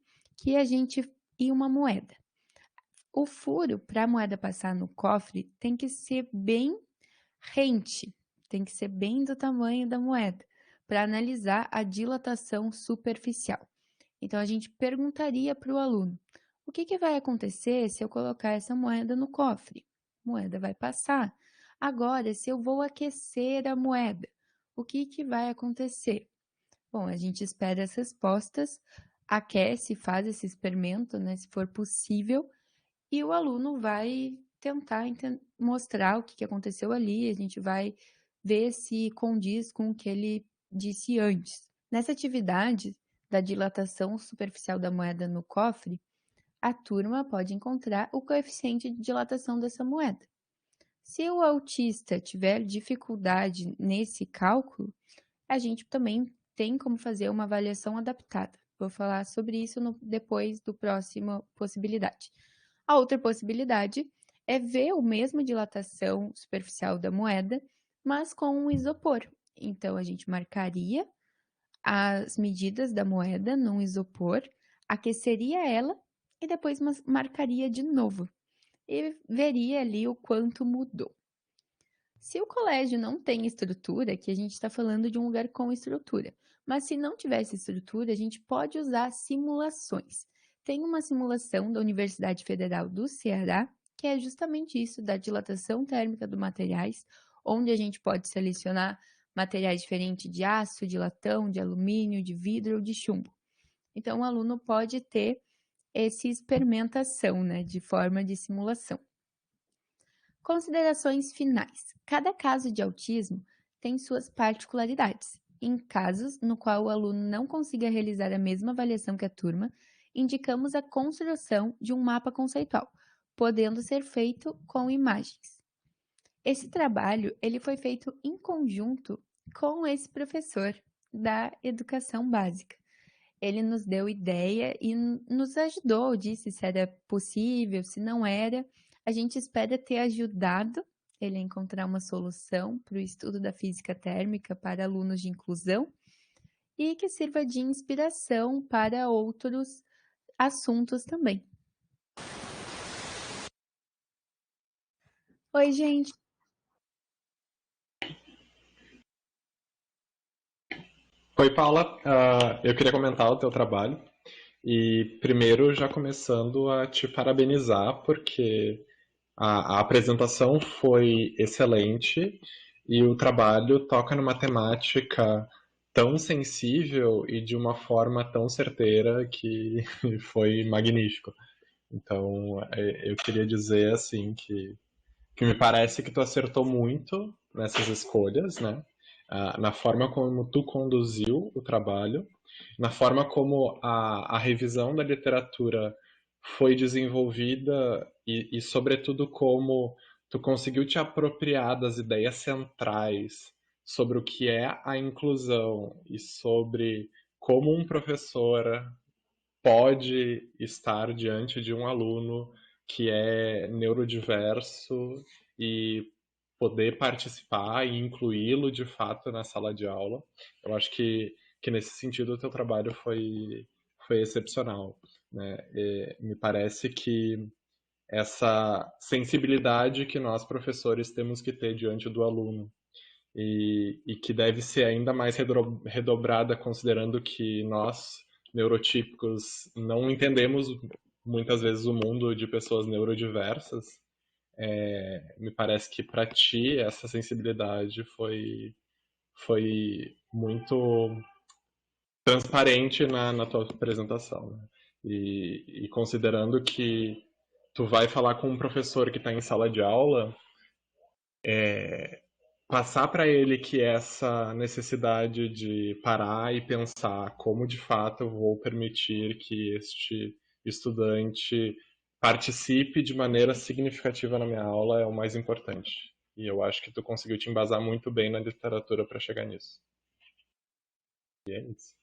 e uma moeda. O furo para a moeda passar no cofre tem que ser bem rente, tem que ser bem do tamanho da moeda, para analisar a dilatação superficial. Então, a gente perguntaria para o aluno, o que vai acontecer se eu colocar essa moeda no cofre? A moeda vai passar. Agora, se eu vou aquecer a moeda, o que vai acontecer? Bom, a gente espera as respostas, aquece, faz esse experimento, né, se for possível, e o aluno vai tentar mostrar o que aconteceu ali, a gente vai ver se condiz com o que ele disse antes. Nessa atividade da dilatação superficial da moeda no cofre, a turma pode encontrar o coeficiente de dilatação dessa moeda. Se o autista tiver dificuldade nesse cálculo, a gente também tem como fazer uma avaliação adaptada. Vou falar sobre isso depois do próximo possibilidade. A outra possibilidade é ver o mesmo dilatação superficial da moeda, mas com um isopor. Então, a gente marcaria as medidas da moeda num isopor, aqueceria ela e depois marcaria de novo e veria ali o quanto mudou. Se o colégio não tem estrutura, que a gente está falando de um lugar com estrutura, mas se não tivesse estrutura, a gente pode usar simulações. Tem uma simulação da Universidade Federal do Ceará, que é justamente isso, da dilatação térmica dos materiais, onde a gente pode selecionar materiais diferentes de aço, de latão, de alumínio, de vidro ou de chumbo. Então, o aluno pode ter essa experimentação, né, de forma de simulação. Considerações finais. Cada caso de autismo tem suas particularidades. Em casos no qual o aluno não consiga realizar a mesma avaliação que a turma, indicamos a construção de um mapa conceitual, podendo ser feito com imagens. Esse trabalho ele foi feito em conjunto com esse professor da educação básica. Ele nos deu ideia e nos ajudou, disse se era possível, se não era. A gente espera ter ajudado ele a encontrar uma solução para o estudo da física térmica para alunos de inclusão e que sirva de inspiração para outros assuntos também. Oi, gente. Oi, Paula. Eu queria comentar o teu trabalho e primeiro já começando a te parabenizar porque a apresentação foi excelente e o trabalho toca numa temática tão sensível e de uma forma tão certeira que foi magnífico. Então, eu queria dizer assim que me parece que tu acertou muito nessas escolhas, né? Na forma como tu conduziu o trabalho, na forma como a revisão da literatura foi desenvolvida e, sobretudo, como tu conseguiu te apropriar das ideias centrais sobre o que é a inclusão e sobre como um professor pode estar diante de um aluno que é neurodiverso e poder participar e incluí-lo de fato na sala de aula. Eu acho que nesse sentido o teu trabalho foi excepcional, né? Me parece que essa sensibilidade que nós professores temos que ter diante do aluno e que deve ser ainda mais redobrada considerando que nós neurotípicos não entendemos muitas vezes o mundo de pessoas neurodiversas. Me parece que para ti essa sensibilidade foi muito transparente na tua apresentação, né? E considerando que tu vai falar com um professor que está em sala de aula, passar para ele que essa necessidade de parar e pensar como de fato eu vou permitir que este estudante participe de maneira significativa na minha aula é o mais importante. E eu acho que tu conseguiu te embasar muito bem na literatura para chegar nisso. E é isso.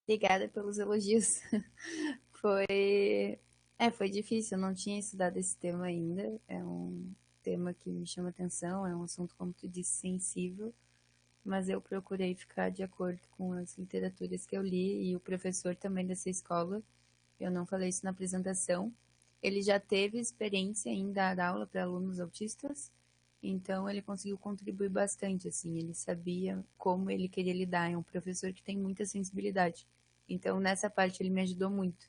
Obrigada pelos elogios. Foi difícil, eu não tinha estudado esse tema ainda. É um tema que me chama atenção, é um assunto, como tu disse, sensível, mas eu procurei ficar de acordo com as literaturas que eu li, e o professor também dessa escola, eu não falei isso na apresentação, ele já teve experiência em dar aula para alunos autistas, então ele conseguiu contribuir bastante, assim, ele sabia como ele queria lidar, é um professor que tem muita sensibilidade, então nessa parte ele me ajudou muito.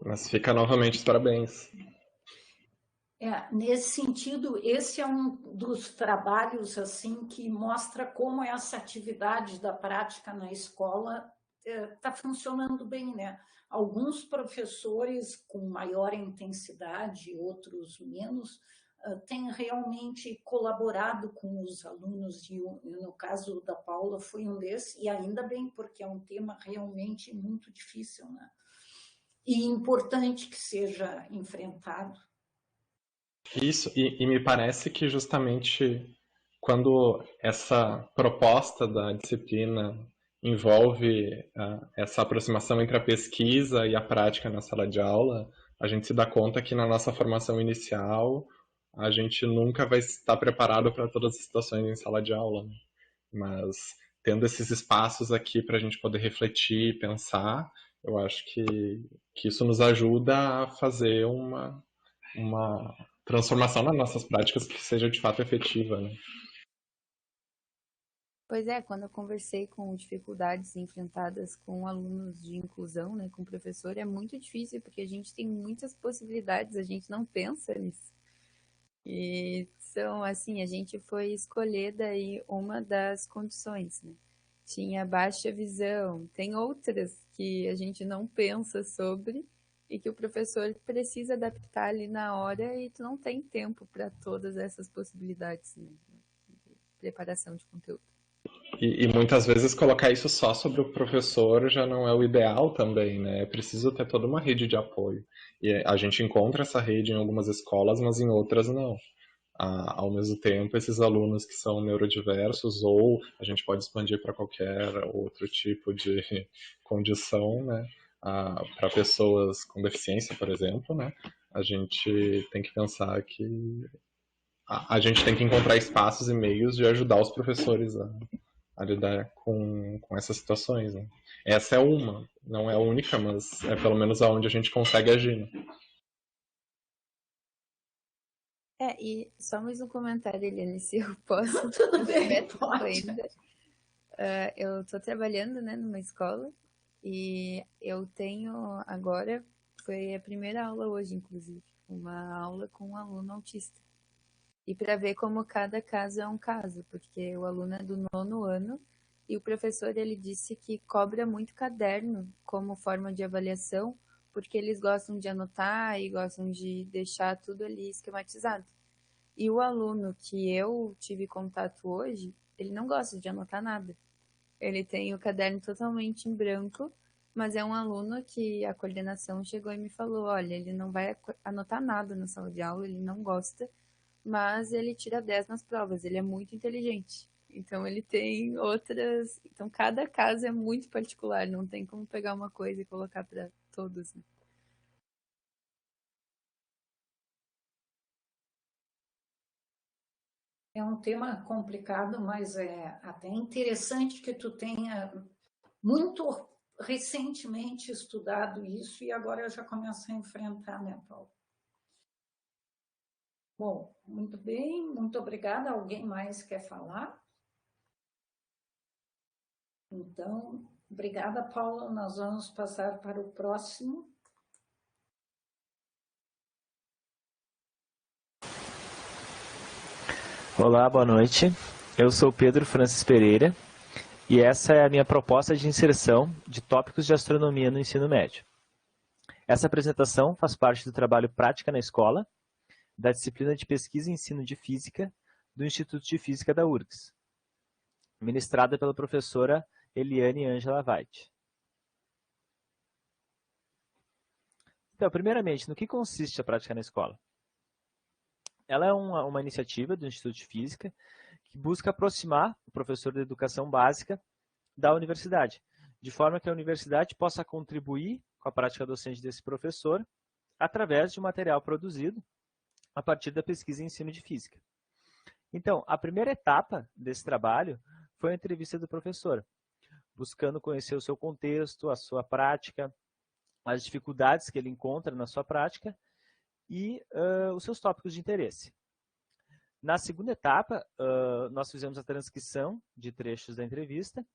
Mas fica novamente os parabéns. Nesse sentido, esse é um dos trabalhos assim que mostra como essa atividade da prática na escola está funcionando bem, né? Alguns professores com maior intensidade, outros menos, têm realmente colaborado com os alunos, no caso da Paula foi um desses, e ainda bem, porque é um tema realmente muito difícil, né? E importante que seja enfrentado. Isso, e me parece que justamente quando essa proposta da disciplina envolve essa aproximação entre a pesquisa e a prática na sala de aula, a gente se dá conta que na nossa formação inicial a gente nunca vai estar preparado para todas as situações em sala de aula, né? Mas tendo esses espaços aqui para a gente poder refletir e pensar, eu acho que isso nos ajuda a fazer uma transformação nas nossas práticas que seja de fato efetiva, né? Pois é, quando eu conversei com dificuldades enfrentadas com alunos de inclusão, né, com professor, é muito difícil, porque a gente tem muitas possibilidades, a gente não pensa nisso. E são assim, a gente foi escolher daí uma das condições, né? Tinha baixa visão, tem outras que a gente não pensa sobre e que o professor precisa adaptar ali na hora e tu não tem tempo para todas essas possibilidades, né, de preparação de conteúdo. E muitas vezes colocar isso só sobre o professor já não é o ideal também, né? É preciso ter toda uma rede de apoio. E a gente encontra essa rede em algumas escolas, mas em outras não. Ao mesmo tempo, esses alunos que são neurodiversos, ou a gente pode expandir para qualquer outro tipo de condição, né? Para pessoas com deficiência, por exemplo, né? A gente tem que pensar que a gente tem que encontrar espaços e meios de ajudar os professores a lidar com essas situações, né? Essa é uma, não é a única, mas é pelo menos aonde a gente consegue agir, né? E só mais um comentário, Eliane, se eu posso. Tudo bem, pode. Eu estou trabalhando, né, numa escola e eu tenho agora, foi a primeira aula hoje, inclusive, uma aula com um aluno autista. E para ver como cada caso é um caso, porque o aluno é do 9º ano e o professor ele disse que cobra muito caderno como forma de avaliação, porque eles gostam de anotar e gostam de deixar tudo ali esquematizado. E o aluno que eu tive contato hoje, ele não gosta de anotar nada. Ele tem o caderno totalmente em branco, mas é um aluno que a coordenação chegou e me falou, olha, ele não vai anotar nada na sala de aula, ele não gosta, mas ele tira 10 nas provas, ele é muito inteligente. Então ele tem outras... Então cada caso é muito particular, não tem como pegar uma coisa e colocar para todos, né? É um tema complicado, mas é até interessante que tu tenha muito recentemente estudado isso e agora já começa a enfrentar, né, Paulo? Bom, muito bem, muito obrigada. Alguém mais quer falar? Então, obrigada, Paula. Nós vamos passar para o próximo. Olá, boa noite. Eu sou Pedro Francis Pereira E essa é a minha proposta de inserção de tópicos de astronomia no ensino médio. Essa apresentação faz parte do trabalho Prática na Escola, da disciplina de Pesquisa e Ensino de Física do Instituto de Física da URGS, ministrada pela professora Eliane Ângela Veit. Então, primeiramente, no que consiste a Prática na Escola? Ela é uma iniciativa do Instituto de Física que busca aproximar o professor de educação básica da universidade, de forma que a universidade possa contribuir com a prática docente desse professor através de um material produzido a partir da pesquisa e ensino de física. Então, a primeira etapa desse trabalho foi a entrevista do professor, buscando conhecer o seu contexto, a sua prática, as dificuldades que ele encontra na sua prática e os seus tópicos de interesse. Na segunda etapa, nós fizemos a transcrição de trechos da entrevista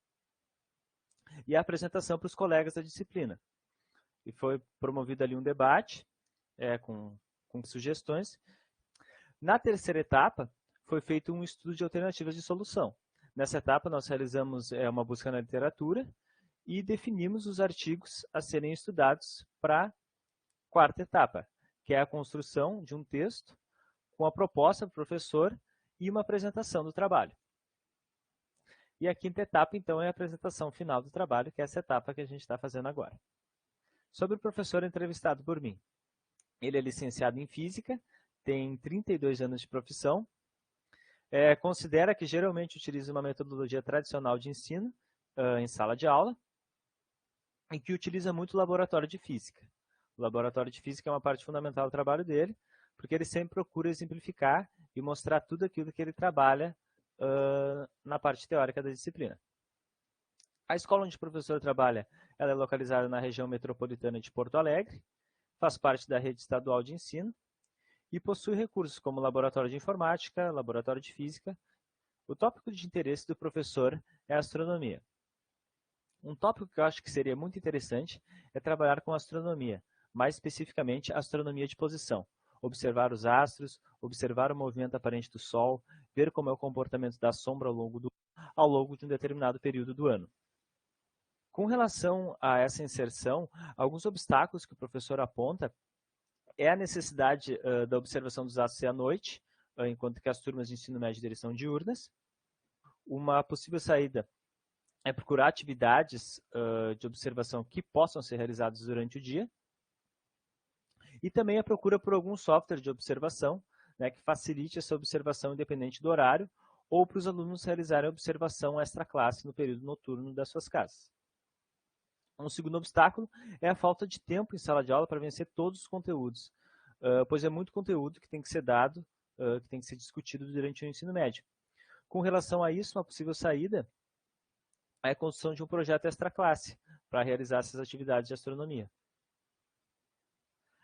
e a apresentação para os colegas da disciplina. E foi promovido ali um debate com sugestões. Na terceira etapa, foi feito um estudo de alternativas de solução. Nessa etapa, nós realizamos uma busca na literatura e definimos os artigos a serem estudados para a quarta etapa, que é a construção de um texto com a proposta do professor e uma apresentação do trabalho. E a quinta etapa, então, é a apresentação final do trabalho, que é essa etapa que a gente está fazendo agora. Sobre o professor entrevistado por mim. Ele é licenciado em Física, tem 32 anos de profissão, considera que geralmente utiliza uma metodologia tradicional de ensino em sala de aula e que utiliza muito o laboratório de Física. O laboratório de Física é uma parte fundamental do trabalho dele, porque ele sempre procura exemplificar e mostrar tudo aquilo que ele trabalha na parte teórica da disciplina. A escola onde o professor trabalha, ela é localizada na região metropolitana de Porto Alegre, faz parte da rede estadual de ensino e possui recursos como laboratório de informática, laboratório de física. O tópico de interesse do professor é a astronomia. Um tópico que eu acho que seria muito interessante é trabalhar com astronomia, mais especificamente a astronomia de posição. Observar os astros, observar o movimento aparente do Sol, ver como é o comportamento da sombra ao longo de um determinado período do ano. Com relação a essa inserção, alguns obstáculos que o professor aponta é a necessidade da observação dos astros à noite, enquanto que as turmas de ensino médio deles são diurnas. Uma possível saída é procurar atividades de observação que possam ser realizadas durante o dia. E também a procura por algum software de observação, né, que facilite essa observação independente do horário, ou para os alunos realizarem observação extra-classe no período noturno das suas casas. Um segundo obstáculo é a falta de tempo em sala de aula para vencer todos os conteúdos, pois é muito conteúdo que tem que ser dado, que tem que ser discutido durante o ensino médio. Com relação a isso, uma possível saída é a construção de um projeto extra-classe para realizar essas atividades de astronomia.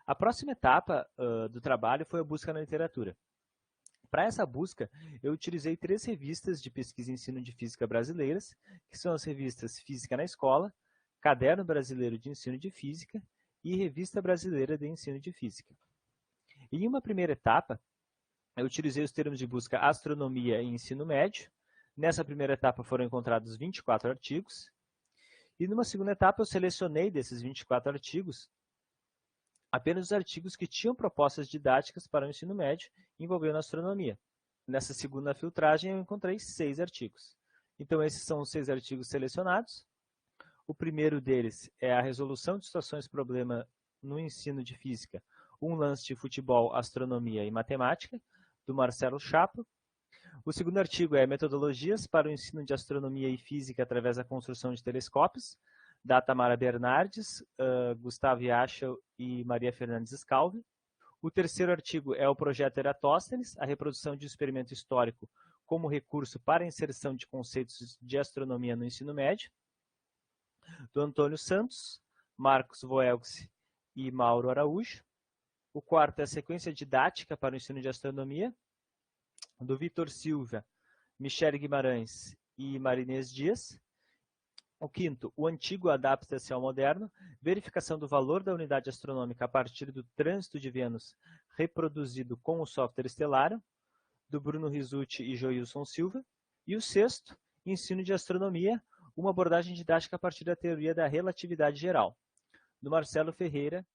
A próxima etapa do trabalho foi a busca na literatura. Para essa busca, eu utilizei 3 revistas de pesquisa e ensino de física brasileiras, que são as revistas Física na Escola, Caderno Brasileiro de Ensino de Física e Revista Brasileira de Ensino de Física. Em uma primeira etapa, eu utilizei os termos de busca Astronomia e Ensino Médio. Nessa primeira etapa foram encontrados 24 artigos. E numa segunda etapa eu selecionei desses 24 artigos apenas os artigos que tinham propostas didáticas para o ensino médio envolvendo astronomia. Nessa segunda filtragem eu encontrei 6 artigos. Então esses são os 6 artigos selecionados. O primeiro deles é a resolução de situações-problema no ensino de física, um lance de futebol, astronomia e matemática, do Marcelo Chapo. O segundo artigo é metodologias para o ensino de astronomia e física através da construção de telescópios, da Tamara Bernardes, Gustavo Yachel e Maria Fernandes Scalvi. O terceiro artigo é o projeto Eratóstenes, a reprodução de um experimento histórico como recurso para a inserção de conceitos de astronomia no ensino médio, do Antônio Santos, Marcos Voelx e Mauro Araújo. O quarto é a sequência didática para o ensino de astronomia, do Vitor Silva, Michele Guimarães e Marinês Dias. O quinto, o antigo adapta-se ao moderno, verificação do valor da unidade astronômica a partir do trânsito de Vênus reproduzido com o software Stellarium, do Bruno Rizzuti e Joilson Silva. E o sexto, ensino de astronomia, uma abordagem didática a partir da teoria da relatividade geral. Do Marcelo Ferreira,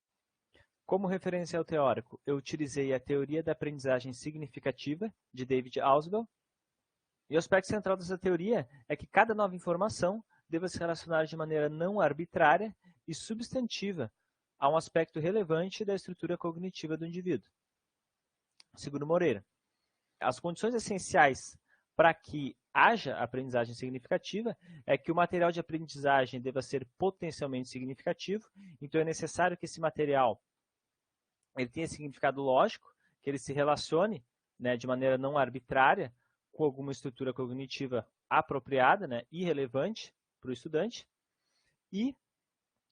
como referencial teórico, eu utilizei a teoria da aprendizagem significativa, de David Ausubel, e o aspecto central dessa teoria é que cada nova informação deva se relacionar de maneira não arbitrária e substantiva a um aspecto relevante da estrutura cognitiva do indivíduo. Segundo Moreira, as condições essenciais para que haja aprendizagem significativa é que o material de aprendizagem deva ser potencialmente significativo, então é necessário que esse material ele tenha significado lógico, que ele se relacione, né, de maneira não arbitrária com alguma estrutura cognitiva apropriada, né, e relevante para o estudante, e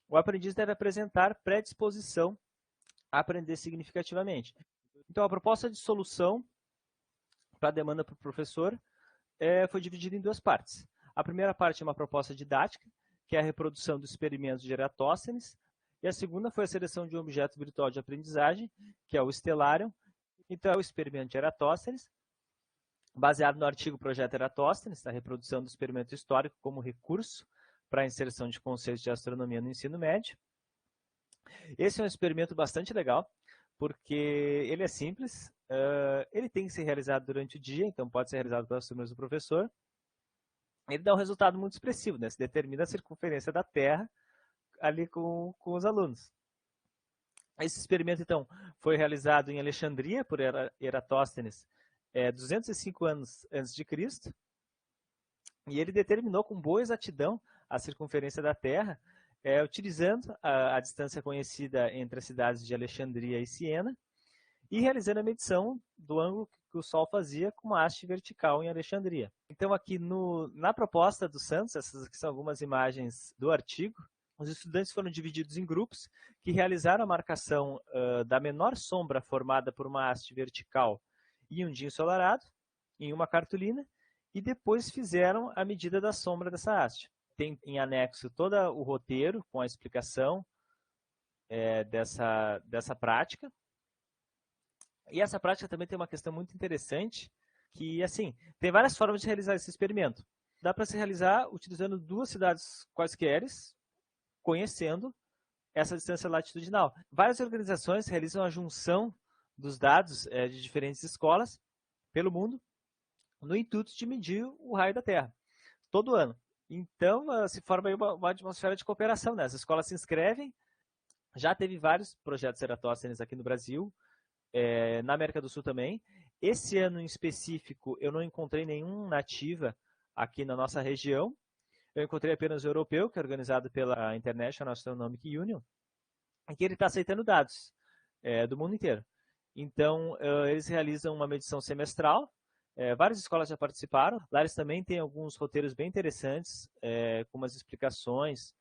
o aprendiz deve apresentar predisposição a aprender significativamente. Então, a proposta de solução para a demanda para o professor foi dividida em duas partes. A primeira parte é uma proposta didática, que é a reprodução do experimento de Eratosthenes, e a segunda foi a seleção de um objeto virtual de aprendizagem, que é o Stellarium. Então, é o experimento de Eratosthenes, baseado no artigo Projeto Eratosthenes, a reprodução do experimento histórico como recurso para a inserção de conceitos de astronomia no ensino médio. Esse é um experimento bastante legal, porque ele é simples, ele tem que ser realizado durante o dia, então pode ser realizado pelas turmas do professor. Ele dá um resultado muito expressivo, né? Se determina a circunferência da Terra ali com os alunos. Esse experimento, então, foi realizado em Alexandria por Eratosthenes 205 anos antes de Cristo, e ele determinou com boa exatidão a circunferência da Terra, utilizando a distância conhecida entre as cidades de Alexandria e Siena, e realizando a medição do ângulo que o Sol fazia com uma haste vertical em Alexandria. Então, aqui na proposta do Santos, essas aqui são algumas imagens do artigo, os estudantes foram divididos em grupos que realizaram a marcação da menor sombra formada por uma haste vertical e um dia ensolarado, em uma cartolina, e depois fizeram a medida da sombra dessa haste. Tem em anexo todo o roteiro com a explicação dessa prática. E essa prática também tem uma questão muito interessante, que, assim, tem várias formas de realizar esse experimento. Dá para se realizar utilizando duas cidades quaisquer, conhecendo essa distância latitudinal. Várias organizações realizam a junção dos dados de diferentes escolas pelo mundo, no intuito de medir o raio da Terra, todo ano. Então, se forma aí uma atmosfera de cooperação, né? As escolas se inscrevem, já teve vários projetos Eratosthenes aqui no Brasil, na América do Sul também. Esse ano em específico, eu não encontrei nenhum nativa aqui na nossa região. Eu encontrei apenas o europeu, que é organizado pela International Astronomic Union, em que ele está aceitando dados do mundo inteiro. Então, eles realizam uma medição semestral. Várias escolas já participaram. Lá eles também têm alguns roteiros bem interessantes, com umas explicações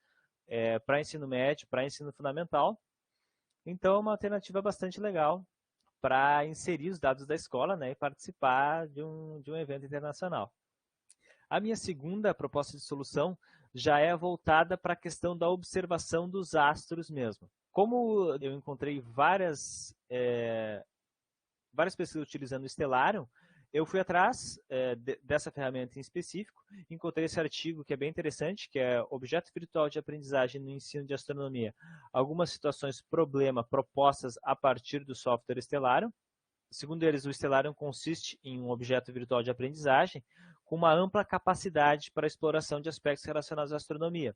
para ensino médio, para ensino fundamental. Então, é uma alternativa bastante legal para inserir os dados da escola, né, e participar de um evento internacional. A minha segunda proposta de solução já é voltada para a questão da observação dos astros mesmo. Como eu encontrei várias pesquisas utilizando o Stellarium, eu fui atrás dessa ferramenta em específico, encontrei esse artigo que é bem interessante, que é Objeto Virtual de Aprendizagem no Ensino de Astronomia, algumas situações problema propostas a partir do software Stellarium. Segundo eles, o Stellarium consiste em um objeto virtual de aprendizagem com uma ampla capacidade para a exploração de aspectos relacionados à astronomia.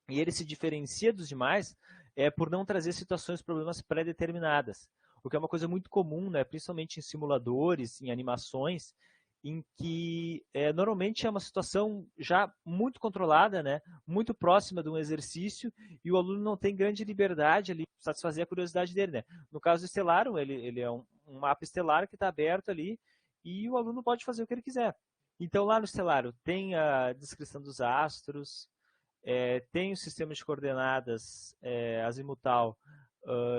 E ele se diferencia dos demais por não trazer situações, problemas pré-determinadas, o que é uma coisa muito comum, né, principalmente em simuladores, em animações, em que normalmente é uma situação já muito controlada, né, muito próxima de um exercício, e o aluno não tem grande liberdade ali para satisfazer a curiosidade dele. Né? No caso do Stellarium, ele é um mapa estelar que está aberto ali, e o aluno pode fazer o que ele quiser. Então, lá no Stellarium tem a descrição dos astros, tem o sistema de coordenadas azimutal,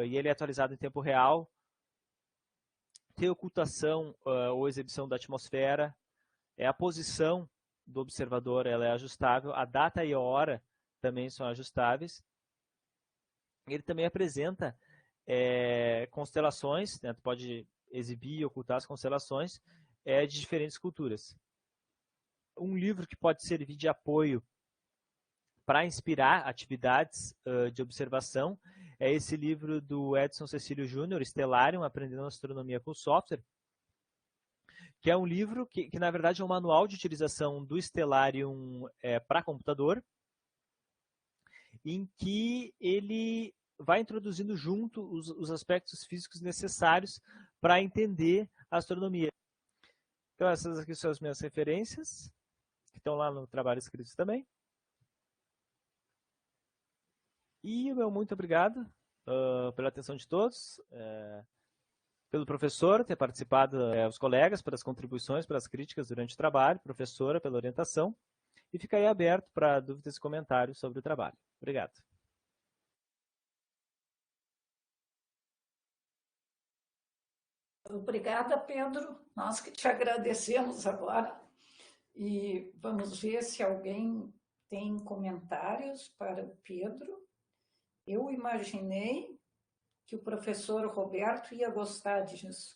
e ele é atualizado em tempo real. Tem ocultação ou exibição da atmosfera. A posição do observador ela é ajustável. A data e a hora também são ajustáveis. Ele também apresenta constelações, né? Tu pode exibir e ocultar as constelações de diferentes culturas. Um livro que pode servir de apoio para inspirar atividades de observação é esse livro do Edson Cecílio Júnior, Stellarium, Aprendendo Astronomia com Software, que é um livro que na verdade é um manual de utilização do Stellarium para computador, em que ele vai introduzindo junto os aspectos físicos necessários para entender a astronomia. Então essas aqui são as minhas referências, que estão lá no trabalho escrito também. E o meu muito obrigado pela atenção de todos, pelo professor ter participado, os colegas pelas contribuições, pelas críticas durante o trabalho, professora pela orientação, e fica aí aberto para dúvidas e comentários sobre o trabalho. Obrigado. Obrigada, Pedro. Nós que te agradecemos agora. E vamos ver se alguém tem comentários para o Pedro. Eu imaginei que o professor Roberto ia gostar disso.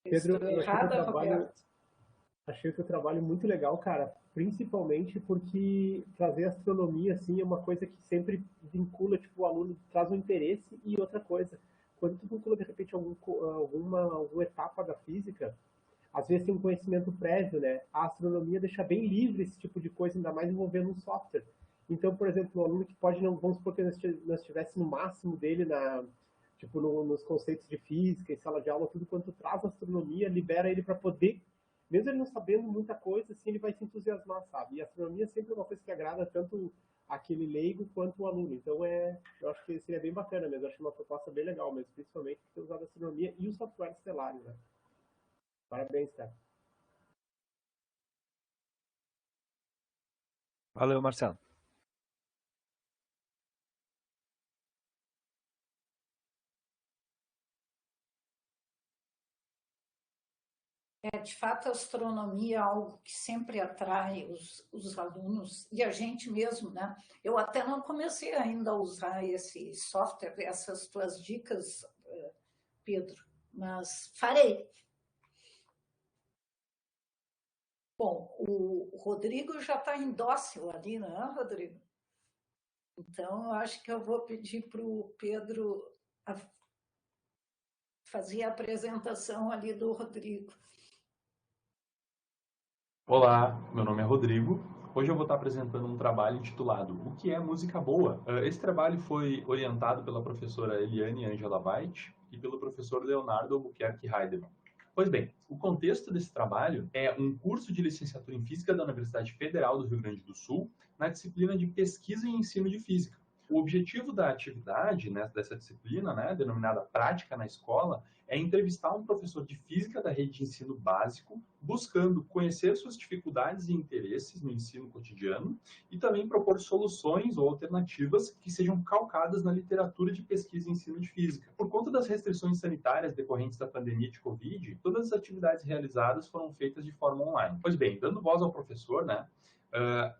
Pedro, eu achei o teu trabalho muito legal, cara, principalmente porque trazer astronomia assim é uma coisa que sempre vincula, tipo, o aluno traz um interesse. E outra coisa, quando tu vincula de repente alguma etapa da física, às vezes tem um conhecimento prévio, né? A astronomia deixa bem livre esse tipo de coisa, ainda mais envolvendo um software. Então, por exemplo, um aluno que pode, não, vamos supor que nós estivesse no máximo dele nos conceitos de física, em sala de aula, tudo quanto traz astronomia, libera ele para poder, mesmo ele não sabendo muita coisa, assim, ele vai se entusiasmar, sabe? E a astronomia sempre é uma coisa que agrada tanto aquele leigo quanto o aluno. Então, eu acho que seria bem bacana mesmo. Eu acho uma proposta bem legal mesmo, principalmente ter usado a astronomia e o software Stellarium, né? Parabéns, cara. Valeu, Marcelo. De fato, a astronomia é algo que sempre atrai os alunos e a gente mesmo, né? Eu até não comecei ainda a usar esse software, essas tuas dicas, Pedro, mas farei. Bom, o Rodrigo já está em dócil ali, não é, Rodrigo? Então, eu acho que eu vou pedir para o Pedro fazer a apresentação ali do Rodrigo. Olá, meu nome é Rodrigo. Hoje eu vou estar apresentando um trabalho intitulado O que é música boa? Esse trabalho foi orientado pela professora Eliane Angela White e pelo professor Leonardo Albuquerque Heidemann. Pois bem, o contexto desse trabalho é um curso de licenciatura em Física da Universidade Federal do Rio Grande do Sul, na disciplina de Pesquisa e Ensino de Física. O objetivo da atividade, né, dessa disciplina, né, denominada Prática na Escola, é entrevistar um professor de Física da rede de ensino básico, buscando conhecer suas dificuldades e interesses no ensino cotidiano e também propor soluções ou alternativas que sejam calcadas na literatura de pesquisa e ensino de física. Por conta das restrições sanitárias decorrentes da pandemia de Covid, todas as atividades realizadas foram feitas de forma online. Pois bem, dando voz ao professor, né,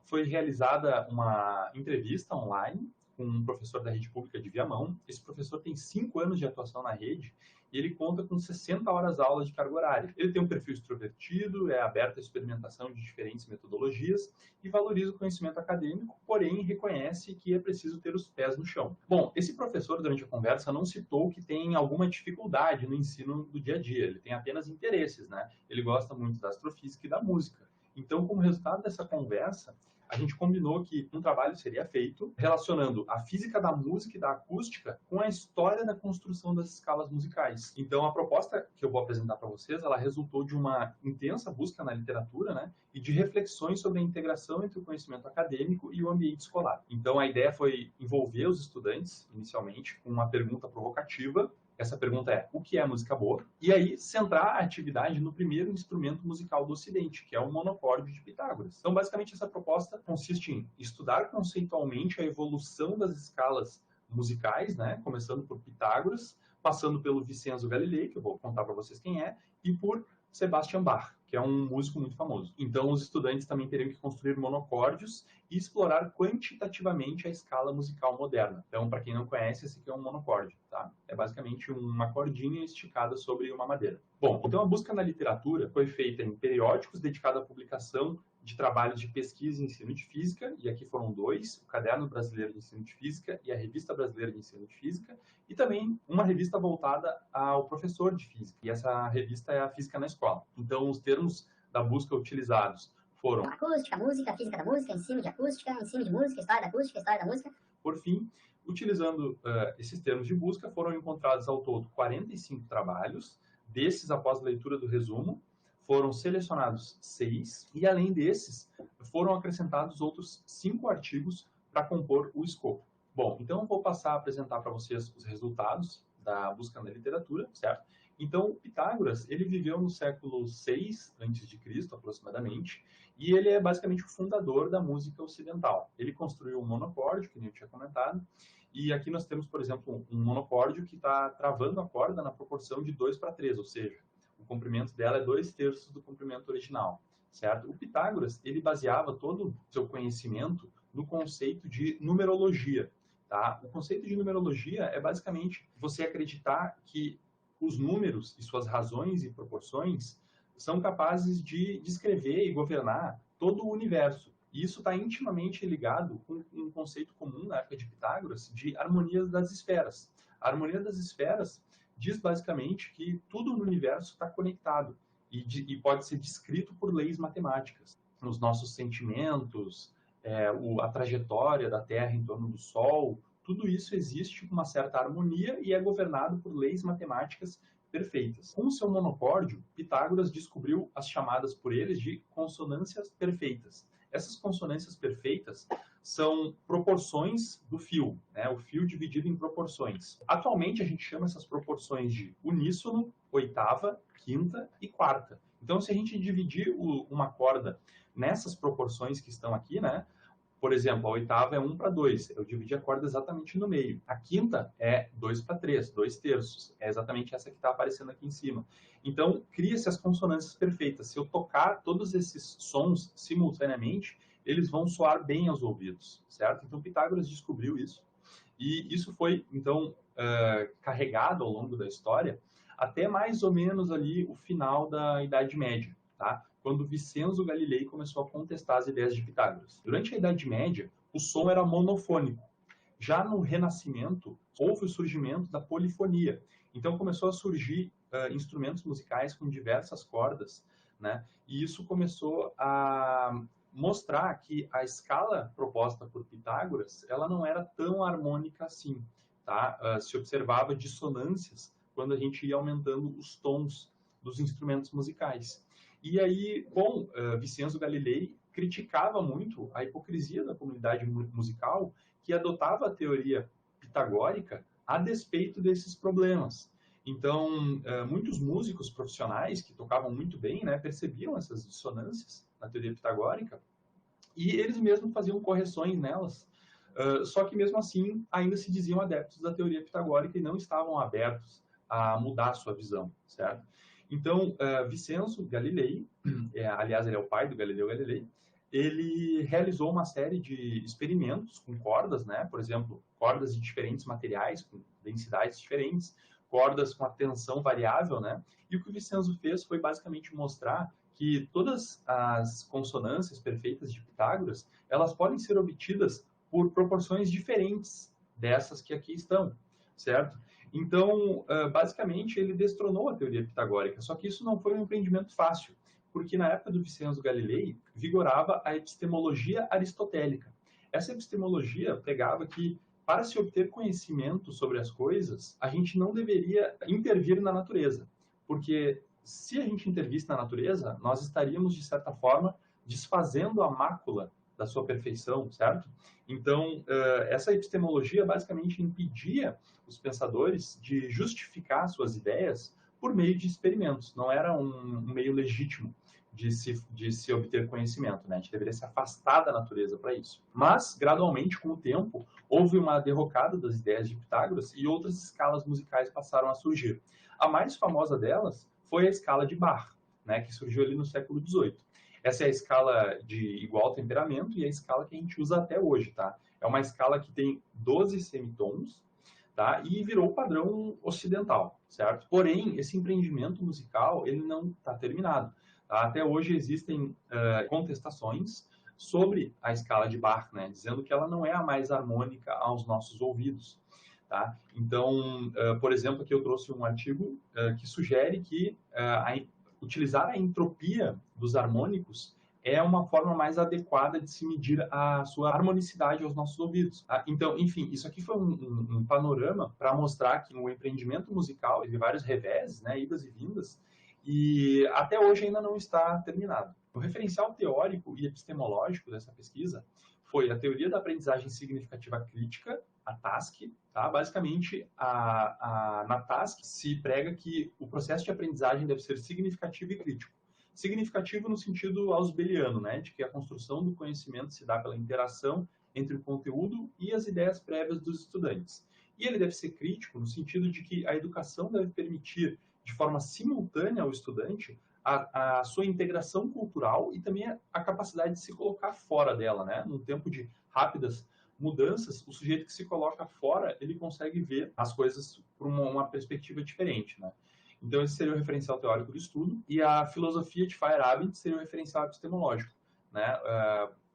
foi realizada uma entrevista online com um professor da rede pública de Viamão. Esse professor tem 5 anos de atuação na rede e ele conta com 60 horas aula de carga horária. Ele tem um perfil extrovertido, é aberto à experimentação de diferentes metodologias e valoriza o conhecimento acadêmico, porém reconhece que é preciso ter os pés no chão. Bom, esse professor, durante a conversa, não citou que tem alguma dificuldade no ensino do dia a dia. Ele tem apenas interesses, né? Ele gosta muito da astrofísica e da música. Então, como resultado dessa conversa, a gente combinou que um trabalho seria feito relacionando a física da música e da acústica com a história da construção das escalas musicais. Então, a proposta que eu vou apresentar para vocês, ela resultou de uma intensa busca na literatura, né, e de reflexões sobre a integração entre o conhecimento acadêmico e o ambiente escolar. Então, a ideia foi envolver os estudantes, inicialmente, com uma pergunta provocativa. Essa pergunta é: o que é música boa? E aí, centrar a atividade no primeiro instrumento musical do Ocidente, que é o monocórdio de Pitágoras. Então, basicamente, essa proposta consiste em estudar conceitualmente a evolução das escalas musicais, né? Começando por Pitágoras, passando pelo Vincenzo Galilei, que eu vou contar para vocês quem é, e por Sebastian Bach, que é um músico muito famoso. Então, os estudantes também teriam que construir monocórdios e explorar quantitativamente a escala musical moderna. Então, para quem não conhece, esse aqui é um monocórdio, tá? É basicamente uma cordinha esticada sobre uma madeira. Bom, então a busca na literatura foi feita em periódicos dedicados à publicação de trabalhos de pesquisa e ensino de física, e aqui foram 2, o Caderno Brasileiro de Ensino de Física e a Revista Brasileira de Ensino de Física, e também uma revista voltada ao professor de física, e essa revista é a Física na Escola. Então, os termos da busca utilizados foram acústica, música, física da música, ensino de acústica, ensino de música, história da acústica, história da música. Por fim, utilizando esses termos de busca, foram encontrados ao todo 45 trabalhos. Desses, após a leitura do resumo, foram selecionados 6, e além desses, foram acrescentados outros 5 artigos para compor o escopo. Bom, então eu vou passar a apresentar para vocês os resultados da busca na literatura, certo? Então, Pitágoras, ele viveu no século VI a.C., aproximadamente, e ele é basicamente o fundador da música ocidental. Ele construiu um monocórdio, que nem eu tinha comentado, e aqui nós temos, por exemplo, um monocórdio que está travando a corda na proporção de 2:3, ou seja, o comprimento dela é 2/3 do comprimento original, certo? O Pitágoras, ele baseava todo o seu conhecimento no conceito de numerologia, tá? O conceito de numerologia é basicamente você acreditar que os números e suas razões e proporções são capazes de descrever e governar todo o universo. E isso está intimamente ligado com um conceito comum na época de Pitágoras de harmonia das esferas. A harmonia das esferas diz basicamente que tudo no universo está conectado e pode ser descrito por leis matemáticas. Os nossos sentimentos, a trajetória da Terra em torno do Sol, tudo isso existe com uma certa harmonia e é governado por leis matemáticas perfeitas. Com o seu monocórdio, Pitágoras descobriu as chamadas por eles de consonâncias perfeitas. Essas consonâncias perfeitas são proporções do fio, né? O fio dividido em proporções. Atualmente, a gente chama essas proporções de uníssono, oitava, quinta e quarta. Então, se a gente dividir uma corda nessas proporções que estão aqui, né? Por exemplo, a oitava é 1:2, eu dividi a corda exatamente no meio. A quinta é 2:3, 2/3, é exatamente essa que está aparecendo aqui em cima. Então, cria-se as consonâncias perfeitas. Se eu tocar todos esses sons simultaneamente, eles vão soar bem aos ouvidos, certo? Então, Pitágoras descobriu isso, e isso foi, então, carregado ao longo da história, até mais ou menos ali o final da Idade Média, tá? Quando Vincenzo Galilei começou a contestar as ideias de Pitágoras. Durante a Idade Média, o som era monofônico. Já no Renascimento, houve o surgimento da polifonia. Então, começou a surgir instrumentos musicais com diversas cordas, né? E isso começou a mostrar que a escala proposta por Pitágoras, ela não era tão harmônica assim, tá? Se observava dissonâncias quando a gente ia aumentando os tons dos instrumentos musicais. E aí, com Vincenzo Galilei, criticava muito a hipocrisia da comunidade musical que adotava a teoria pitagórica a despeito desses problemas. Então, muitos músicos profissionais que tocavam muito bem, né, percebiam essas dissonâncias na teoria pitagórica e eles mesmos faziam correções nelas. Só que, mesmo assim, ainda se diziam adeptos da teoria pitagórica e não estavam abertos a mudar a sua visão, certo? Então, Vincenzo Galilei, aliás, ele é o pai do Galileu Galilei, ele realizou uma série de experimentos com cordas, né? Por exemplo, cordas de diferentes materiais, com densidades diferentes, cordas com a tensão variável, né? E o que o Vincenzo fez foi basicamente mostrar que todas as consonâncias perfeitas de Pitágoras, elas podem ser obtidas por proporções diferentes dessas que aqui estão, certo? Então, basicamente, ele destronou a teoria pitagórica, só que isso não foi um empreendimento fácil, porque na época do Vincenzo Galilei vigorava a epistemologia aristotélica. Essa epistemologia pregava que, para se obter conhecimento sobre as coisas, a gente não deveria intervir na natureza, porque se a gente intervisse na natureza, nós estaríamos, de certa forma, desfazendo a mácula da sua perfeição, certo? Então, essa epistemologia basicamente impedia os pensadores de justificar suas ideias por meio de experimentos. Não era um meio legítimo de se obter conhecimento, né? A gente deveria se afastar da natureza para isso. Mas, gradualmente, com o tempo, houve uma derrocada das ideias de Pitágoras e outras escalas musicais passaram a surgir. A mais famosa delas foi a escala de Bach, né? Que surgiu ali no século XVIII. Essa é a escala de igual temperamento e a escala que a gente usa até hoje, tá? É uma escala que tem 12 semitons, tá? E virou o padrão ocidental, certo? Porém, esse empreendimento musical, ele não está terminado. Tá? Até hoje existem contestações sobre a escala de Bach, né? Dizendo que ela não é a mais harmônica aos nossos ouvidos. Tá? Então, por exemplo, aqui eu trouxe um artigo que sugere que utilizar a entropia dos harmônicos é uma forma mais adequada de se medir a sua harmonicidade aos nossos ouvidos. Tá? Então, enfim, isso aqui foi um panorama para mostrar que o empreendimento musical teve vários reveses, né, idas e vindas, e até hoje ainda não está terminado. O referencial teórico e epistemológico dessa pesquisa foi a teoria da aprendizagem significativa crítica, a TASC. Tá? Basicamente, na TASC se prega que o processo de aprendizagem deve ser significativo e crítico. Significativo no sentido ausbeliano, né? De que a construção do conhecimento se dá pela interação entre o conteúdo e as ideias prévias dos estudantes. E ele deve ser crítico no sentido de que a educação deve permitir, de forma simultânea ao estudante, a sua integração cultural e também a capacidade de se colocar fora dela, né? Num tempo de rápidas mudanças, o sujeito que se coloca fora, ele consegue ver as coisas por uma perspectiva diferente, né? Então, esse seria o referencial teórico do estudo, e a filosofia de Feyerabend seria o referencial epistemológico, né?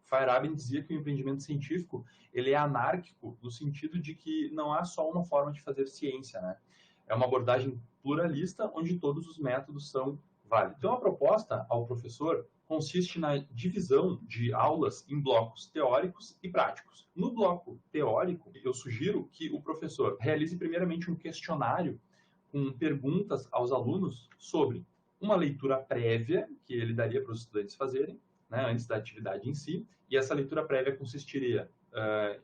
Feyerabend dizia que o empreendimento científico ele é anárquico no sentido de que não há só uma forma de fazer ciência, né? É uma abordagem pluralista onde todos os métodos são válidos. Então, a proposta ao professor consiste na divisão de aulas em blocos teóricos e práticos. No bloco teórico, eu sugiro que o professor realize primeiramente um questionário com perguntas aos alunos sobre uma leitura prévia que ele daria para os estudantes fazerem, né, antes da atividade em si, e essa leitura prévia consistiria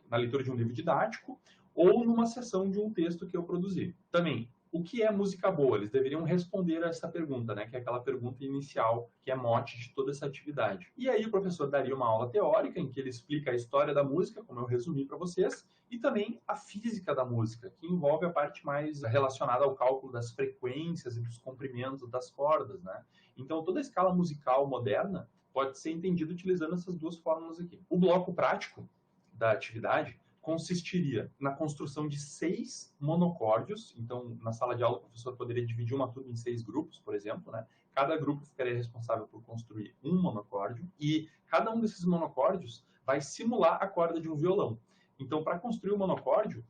na leitura de um livro didático ou numa sessão de um texto que eu produzi. Também, o que é música boa? Eles deveriam responder a essa pergunta, né, que é aquela pergunta inicial, que é mote de toda essa atividade. E aí o professor daria uma aula teórica em que ele explica a história da música, como eu resumi para vocês, e também a física da música, que envolve a parte mais relacionada ao cálculo das frequências e dos comprimentos das cordas, né? Então, toda a escala musical moderna pode ser entendida utilizando essas duas fórmulas aqui. O bloco prático da atividade consistiria na construção de 6 monocórdios. Então, na sala de aula, o professor poderia dividir uma turma em 6 grupos, por exemplo, né? Cada grupo ficaria responsável por construir um monocórdio, e cada um desses monocórdios vai simular a corda de um violão. Então, para construir o monocórdio,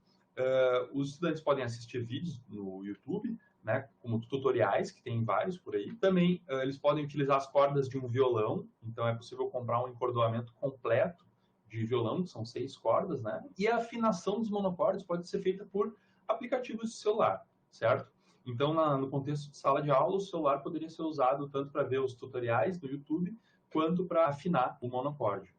os estudantes podem assistir vídeos no YouTube, né, como tutoriais, que tem vários por aí. Também eles podem utilizar as cordas de um violão, então é possível comprar um encordoamento completo de violão, que são 6 cordas, né? E a afinação dos monocórdios pode ser feita por aplicativos de celular, certo? Então, no contexto de sala de aula, o celular poderia ser usado tanto para ver os tutoriais do YouTube, quanto para afinar o monocórdio.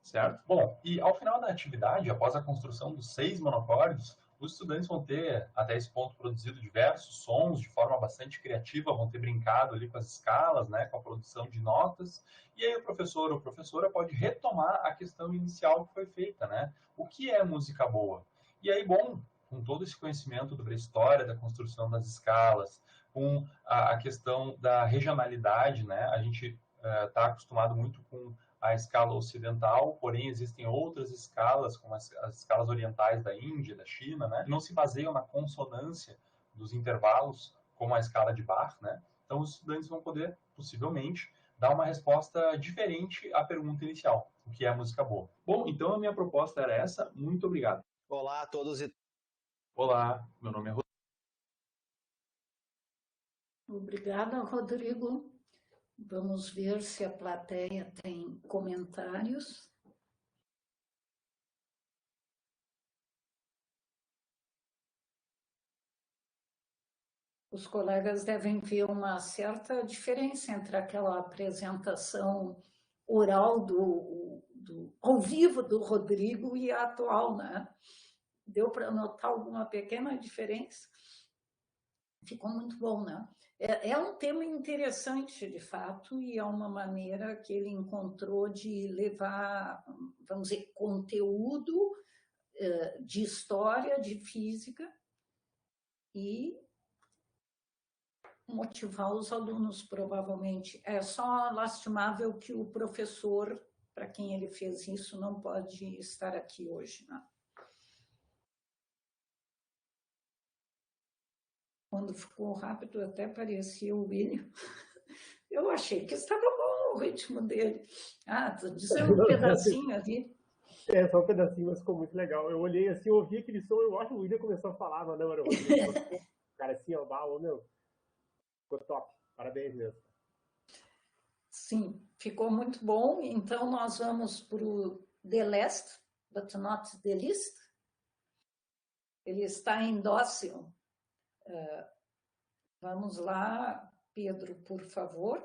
Certo? Bom, e ao final da atividade, após a construção dos 6 monocórdios, os estudantes vão ter, até esse ponto, produzido diversos sons de forma bastante criativa, vão ter brincado ali com as escalas, né, com a produção de notas, e aí o professor ou professora pode retomar a questão inicial que foi feita, né? O que é música boa? E aí, bom, com todo esse conhecimento sobre a história da construção das escalas, com a questão da regionalidade, né? A gente está acostumado muito com a escala ocidental, porém existem outras escalas, como as escalas orientais da Índia, da China, né, que não se baseiam na consonância dos intervalos, como a escala de Bach, né? Então os estudantes vão poder, possivelmente, dar uma resposta diferente à pergunta inicial, o que é a música boa. Bom, então a minha proposta era essa, muito obrigado. Olá a todos e... Olá, meu nome é Rodrigo. Obrigada, Rodrigo. Vamos ver se a plateia tem comentários. Os colegas devem ver uma certa diferença entre aquela apresentação oral ao vivo do Rodrigo e a atual, né? Deu para notar alguma pequena diferença? Ficou muito bom, né? É um tema interessante, de fato, e é uma maneira que ele encontrou de levar, vamos dizer, conteúdo de história, de física, e motivar os alunos, provavelmente. É só lastimável que o professor, para quem ele fez isso, não pode estar aqui hoje, né? quando ficou rápido, até parecia o William. Eu achei que estava bom o ritmo dele. Ah, estou dizendo um pedacinho ali. Só um pedacinho, mas ficou muito legal. Eu olhei assim, eu ouvi aquele som, eu acho que o William começou a falar, mas não, era o Rodrigo. Cara, assim, ó, meu, ficou top. Parabéns mesmo. Sim, ficou muito bom. Então, nós vamos para o The Last, but not the least. Ele está em Dócil. Vamos lá, Pedro, por favor.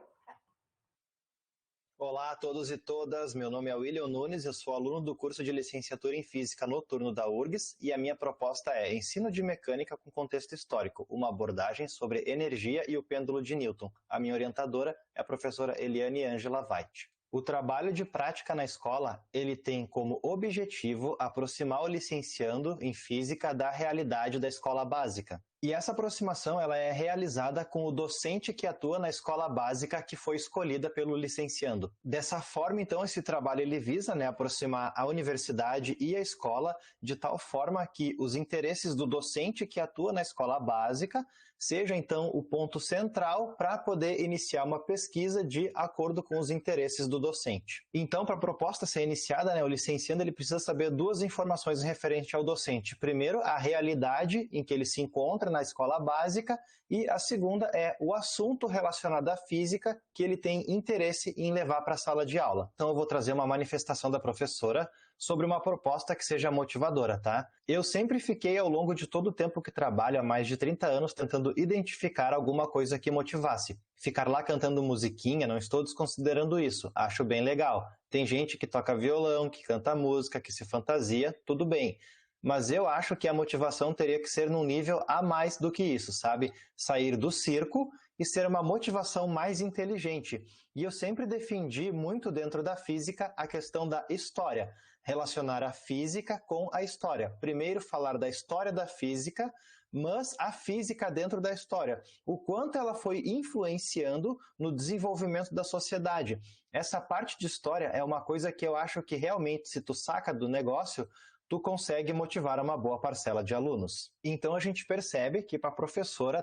Olá a todos e todas, meu nome é William Nunes, eu sou aluno do curso de licenciatura em Física Noturno da URGS e a minha proposta é Ensino de Mecânica com Contexto Histórico, uma abordagem sobre energia e o pêndulo de Newton. A minha orientadora é a professora Eliane Ângela White. O trabalho de prática na escola, ele tem como objetivo aproximar o licenciando em Física da realidade da escola básica. E essa aproximação ela é realizada com o docente que atua na escola básica que foi escolhida pelo licenciando. Dessa forma, então, esse trabalho ele visa, aproximar a universidade e a escola de tal forma que os interesses do docente que atua na escola básica seja, então, o ponto central para poder iniciar uma pesquisa de acordo com os interesses do docente. Então, para a proposta ser iniciada, o licenciando ele precisa saber duas informações referentes ao docente. Primeiro, a realidade em que ele se encontra na escola básica e a segunda é o assunto relacionado à física que ele tem interesse em levar para a sala de aula. Então, eu vou trazer uma manifestação da professora sobre uma proposta que seja motivadora, tá? Eu sempre fiquei, ao longo de todo o tempo que trabalho, há mais de 30 anos, tentando identificar alguma coisa que motivasse. Ficar lá cantando musiquinha, não estou desconsiderando isso, acho bem legal. Tem gente que toca violão, que canta música, que se fantasia, tudo bem. Mas eu acho que a motivação teria que ser num nível a mais do que isso, sabe? Sair do circo e ser uma motivação mais inteligente. E eu sempre defendi muito dentro da física a questão da história. Relacionar a física com a história. Primeiro falar da história da física, mas a física dentro da história. O quanto ela foi influenciando no desenvolvimento da sociedade. Essa parte de história é uma coisa que eu acho que realmente, se tu saca do negócio, tu consegue motivar uma boa parcela de alunos. Então a gente percebe que para a professora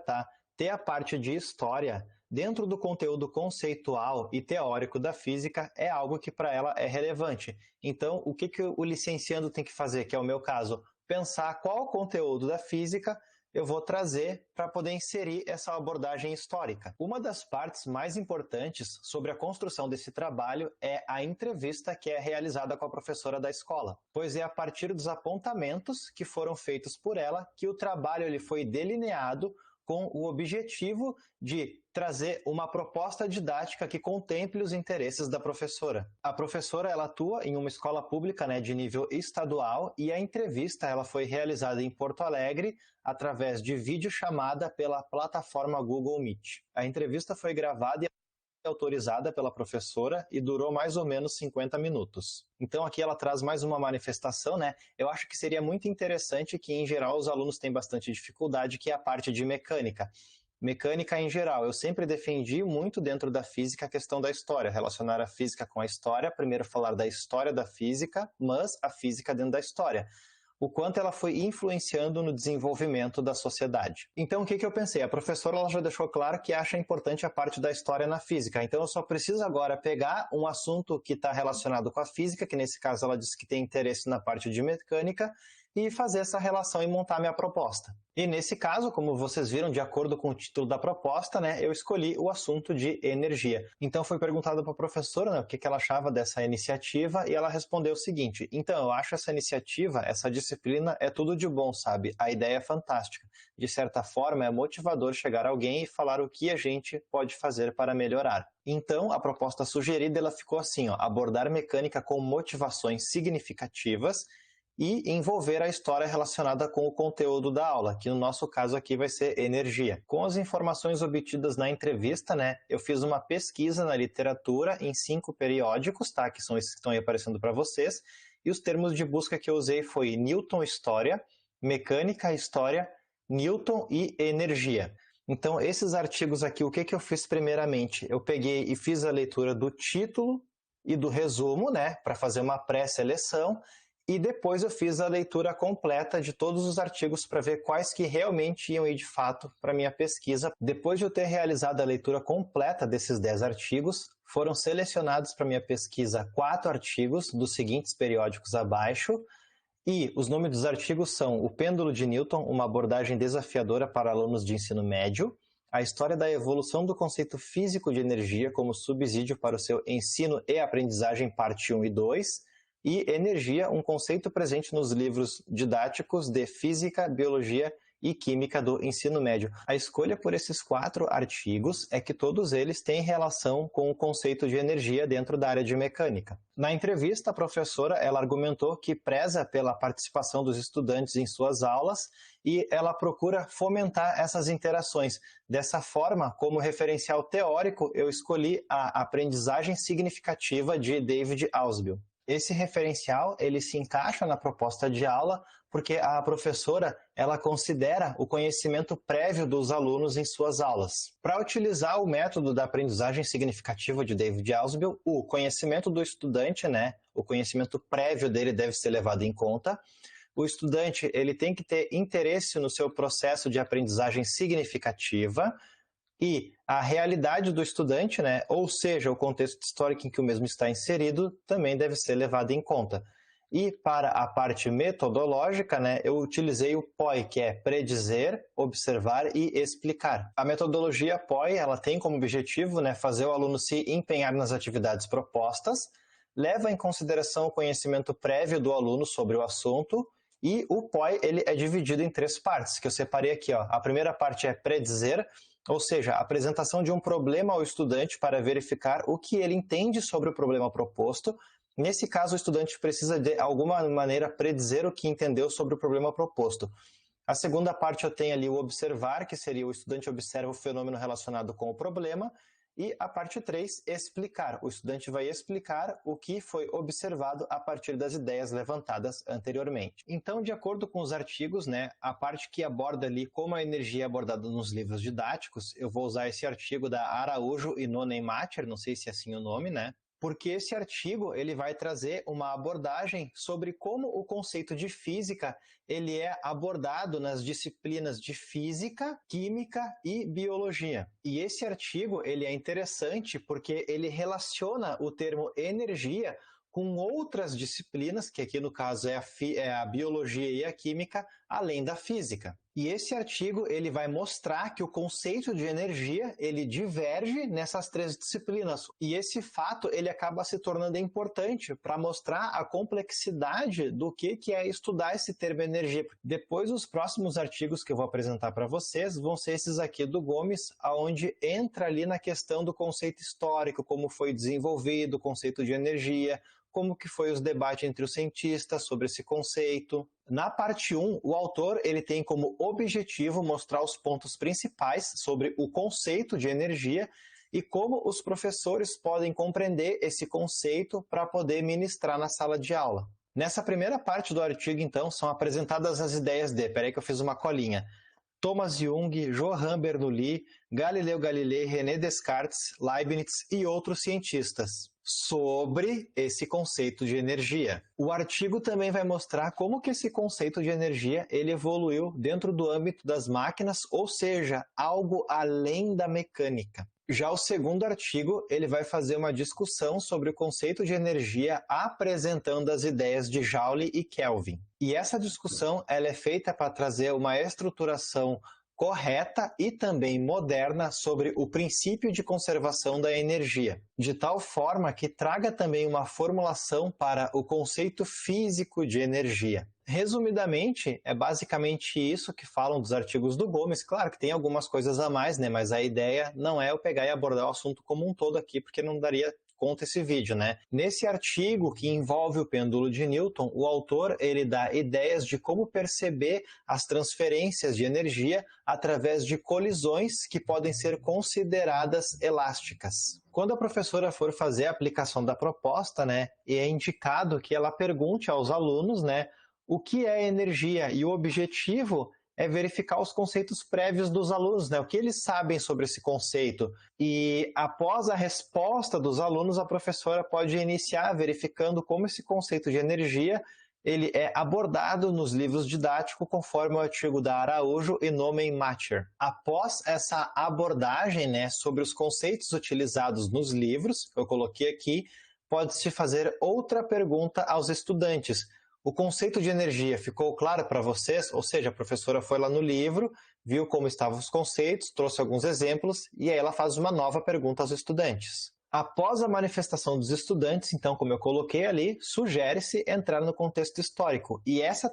ter a parte de história dentro do conteúdo conceitual e teórico da física é algo que para ela é relevante. Então, o que o licenciando tem que fazer, que é o meu caso? Pensar qual conteúdo da física eu vou trazer para poder inserir essa abordagem histórica. Uma das partes mais importantes sobre a construção desse trabalho é a entrevista que é realizada com a professora da escola, pois é a partir dos apontamentos que foram feitos por ela que o trabalho ele foi delineado com o objetivo de trazer uma proposta didática que contemple os interesses da professora. A professora ela atua em uma escola pública de nível estadual e a entrevista ela foi realizada em Porto Alegre através de videochamada pela plataforma Google Meet. A entrevista foi gravada e autorizada pela professora e durou mais ou menos 50 minutos. Então aqui ela traz mais uma manifestação, Eu acho que seria muito interessante que em geral os alunos têm bastante dificuldade, que é a parte de mecânica. Mecânica em geral, eu sempre defendi muito dentro da física a questão da história, relacionar a física com a história, primeiro falar da história da física, mas a física dentro da história. O quanto ela foi influenciando no desenvolvimento da sociedade. Então, o que eu pensei? A professora ela já deixou claro que acha importante a parte da história na física. Então, eu só preciso agora pegar um assunto que está relacionado com a física, que nesse caso ela disse que tem interesse na parte de mecânica, e fazer essa relação e montar minha proposta. E nesse caso, como vocês viram, de acordo com o título da proposta, eu escolhi o assunto de energia. Então foi perguntado para a professora o que ela achava dessa iniciativa e ela respondeu o seguinte: então, eu acho essa iniciativa, essa disciplina é tudo de bom, sabe? A ideia é fantástica. De certa forma, é motivador chegar alguém e falar o que a gente pode fazer para melhorar. Então, a proposta sugerida ela ficou assim, abordar mecânica com motivações significativas e envolver a história relacionada com o conteúdo da aula, que no nosso caso aqui vai ser energia. Com as informações obtidas na entrevista, eu fiz uma pesquisa na literatura em 5 periódicos, que são esses que estão aí aparecendo para vocês, e os termos de busca que eu usei foi Newton História, Mecânica História, Newton e Energia. Então, esses artigos aqui, o que eu fiz primeiramente? Eu peguei e fiz a leitura do título e do resumo, para fazer uma pré-seleção, e depois eu fiz a leitura completa de todos os artigos para ver quais que realmente iam ir de fato para minha pesquisa. Depois de eu ter realizado a leitura completa desses 10 artigos, foram selecionados para minha pesquisa 4 artigos dos seguintes periódicos abaixo, e os nomes dos artigos são O Pêndulo de Newton, uma abordagem desafiadora para alunos de ensino médio, A História da Evolução do Conceito Físico de Energia como subsídio para o seu ensino e aprendizagem, parte 1 e 2, e Energia, um conceito presente nos livros didáticos de Física, Biologia e Química do ensino médio. A escolha por esses 4 artigos é que todos eles têm relação com o conceito de energia dentro da área de mecânica. Na entrevista, a professora ela argumentou que preza pela participação dos estudantes em suas aulas e ela procura fomentar essas interações. Dessa forma, como referencial teórico, eu escolhi a aprendizagem significativa de David Ausubel. Esse referencial ele se encaixa na proposta de aula porque a professora ela considera o conhecimento prévio dos alunos em suas aulas. Para utilizar o método da aprendizagem significativa de David Ausubel, o conhecimento do estudante, o conhecimento prévio dele deve ser levado em conta. O estudante ele tem que ter interesse no seu processo de aprendizagem significativa, e a realidade do estudante, ou seja, o contexto histórico em que o mesmo está inserido, também deve ser levado em conta. E para a parte metodológica, eu utilizei o POI, que é predizer, observar e explicar. A metodologia POI ela tem como objetivo fazer o aluno se empenhar nas atividades propostas, leva em consideração o conhecimento prévio do aluno sobre o assunto, e o POI ele é dividido em 3 partes, que eu separei aqui. A primeira parte é predizer, ou seja, a apresentação de um problema ao estudante para verificar o que ele entende sobre o problema proposto. Nesse caso, o estudante precisa de alguma maneira predizer o que entendeu sobre o problema proposto. A segunda parte eu tenho ali o observar, que seria o estudante observa o fenômeno relacionado com o problema. E a parte 3, explicar. O estudante vai explicar o que foi observado a partir das ideias levantadas anteriormente. Então, de acordo com os artigos, a parte que aborda ali como a energia é abordada nos livros didáticos, eu vou usar esse artigo da Araújo e Nonemacher, não sei se é assim o nome, porque esse artigo ele vai trazer uma abordagem sobre como o conceito de física ele é abordado nas disciplinas de física, química e biologia. E esse artigo ele é interessante porque ele relaciona o termo energia com outras disciplinas, que aqui no caso é a biologia e a química, além da física. E esse artigo ele vai mostrar que o conceito de energia ele diverge nessas 3 disciplinas. E esse fato ele acaba se tornando importante para mostrar a complexidade do que é estudar esse termo energia. Depois, os próximos artigos que eu vou apresentar para vocês vão ser esses aqui do Gomes, onde entra ali na questão do conceito histórico, como foi desenvolvido o conceito de energia, como que foi os debates entre os cientistas sobre esse conceito. Na parte 1, o autor ele tem como objetivo mostrar os pontos principais sobre o conceito de energia e como os professores podem compreender esse conceito para poder ministrar na sala de aula. Nessa primeira parte do artigo, então, são apresentadas as ideias de, peraí que eu fiz uma colinha, Thomas Jung, Johann Bernoulli, Galileu Galilei, René Descartes, Leibniz e outros cientistas sobre esse conceito de energia. O artigo também vai mostrar como que esse conceito de energia ele evoluiu dentro do âmbito das máquinas, ou seja, algo além da mecânica. Já o segundo artigo, ele vai fazer uma discussão sobre o conceito de energia apresentando as ideias de Joule e Kelvin. E essa discussão ela é feita para trazer uma estruturação correta e também moderna sobre o princípio de conservação da energia, de tal forma que traga também uma formulação para o conceito físico de energia. Resumidamente, é basicamente isso que falam dos artigos do Gomes. Claro que tem algumas coisas a mais, mas a ideia não é eu pegar e abordar o assunto como um todo aqui, porque não daria conta esse vídeo, Nesse artigo que envolve o pêndulo de Newton, o autor ele dá ideias de como perceber as transferências de energia através de colisões que podem ser consideradas elásticas. Quando a professora for fazer a aplicação da proposta, é indicado que ela pergunte aos alunos, o que é energia, e o objetivo é verificar os conceitos prévios dos alunos, o que eles sabem sobre esse conceito. E após a resposta dos alunos, a professora pode iniciar verificando como esse conceito de energia ele é abordado nos livros didáticos conforme o artigo da Araújo e Nomenmacher. Após essa abordagem, né, sobre os conceitos utilizados nos livros, que eu coloquei aqui, pode-se fazer outra pergunta aos estudantes. O conceito de energia ficou claro para vocês? Ou seja, a professora foi lá no livro, viu como estavam os conceitos, trouxe alguns exemplos, e aí ela faz uma nova pergunta aos estudantes. Após a manifestação dos estudantes, então, como eu coloquei ali, sugere-se entrar no contexto histórico. E essa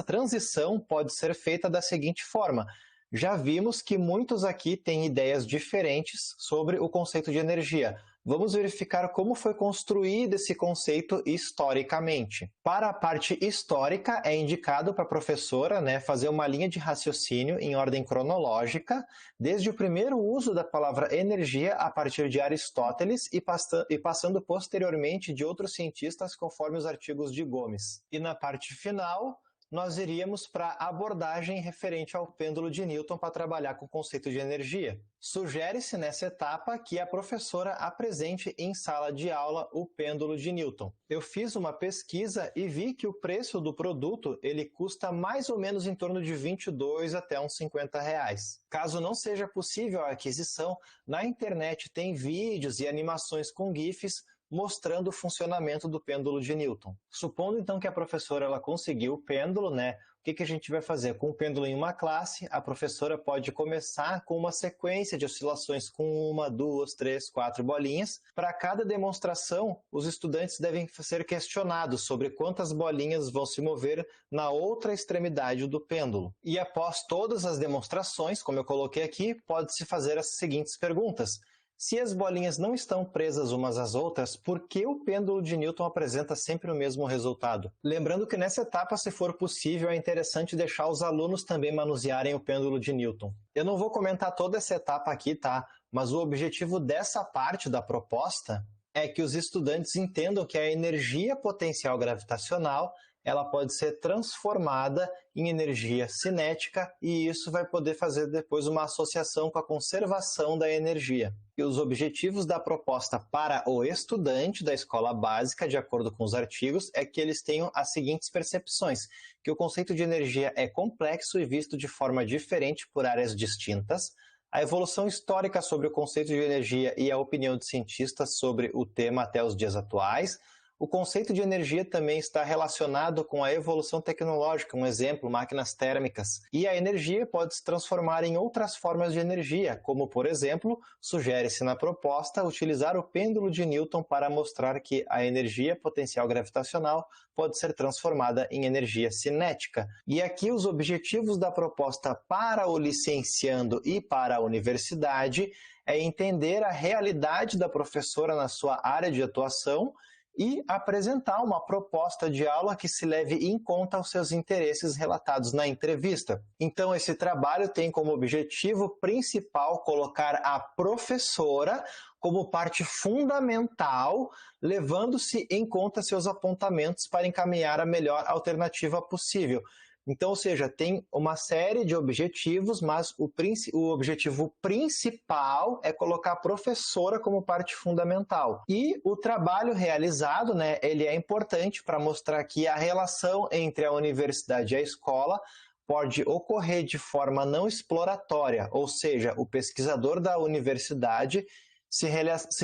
transição pode ser feita da seguinte forma. Já vimos que muitos aqui têm ideias diferentes sobre o conceito de energia. Vamos verificar como foi construído esse conceito historicamente. Para a parte histórica, é indicado para a professora, né, fazer uma linha de raciocínio em ordem cronológica, desde o primeiro uso da palavra energia a partir de Aristóteles e passando posteriormente de outros cientistas conforme os artigos de Gomes. E na parte final, nós iríamos para a abordagem referente ao pêndulo de Newton para trabalhar com o conceito de energia. Sugere-se nessa etapa que a professora apresente em sala de aula o pêndulo de Newton. Eu fiz uma pesquisa e vi que o preço do produto ele custa mais ou menos em torno de 22 até uns 50 reais. Caso não seja possível a aquisição, na internet tem vídeos e animações com GIFs mostrando o funcionamento do pêndulo de Newton. Supondo então que a professora ela conseguiu o pêndulo, né? O que a gente vai fazer? Com o pêndulo em uma classe, a professora pode começar com uma sequência de oscilações com 1, 2, 3, 4 bolinhas. Para cada demonstração, os estudantes devem ser questionados sobre quantas bolinhas vão se mover na outra extremidade do pêndulo. E após todas as demonstrações, como eu coloquei aqui, pode-se fazer as seguintes perguntas. Se as bolinhas não estão presas umas às outras, por que o pêndulo de Newton apresenta sempre o mesmo resultado? Lembrando que nessa etapa, se for possível, é interessante deixar os alunos também manusearem o pêndulo de Newton. Eu não vou comentar toda essa etapa aqui, tá? Mas o objetivo dessa parte da proposta é que os estudantes entendam que a energia potencial gravitacional ela pode ser transformada em energia cinética e isso vai poder fazer depois uma associação com a conservação da energia. E os objetivos da proposta para o estudante da escola básica, de acordo com os artigos, é que eles tenham as seguintes percepções, que o conceito de energia é complexo e visto de forma diferente por áreas distintas, a evolução histórica sobre o conceito de energia e a opinião de cientistas sobre o tema até os dias atuais. O conceito de energia também está relacionado com a evolução tecnológica, um exemplo, máquinas térmicas. E a energia pode se transformar em outras formas de energia, como, por exemplo, sugere-se na proposta utilizar o pêndulo de Newton para mostrar que a energia potencial gravitacional pode ser transformada em energia cinética. E aqui os objetivos da proposta para o licenciando e para a universidade é entender a realidade da professora na sua área de atuação e apresentar uma proposta de aula que se leve em conta os seus interesses relatados na entrevista. Então, esse trabalho tem como objetivo principal colocar a professora como parte fundamental, levando-se em conta seus apontamentos para encaminhar a melhor alternativa possível. Então, ou seja, tem uma série de objetivos, mas o objetivo principal é colocar a professora como parte fundamental. E o trabalho realizado, né, ele é importante para mostrar que a relação entre a universidade e a escola pode ocorrer de forma não exploratória, ou seja, o pesquisador da universidade se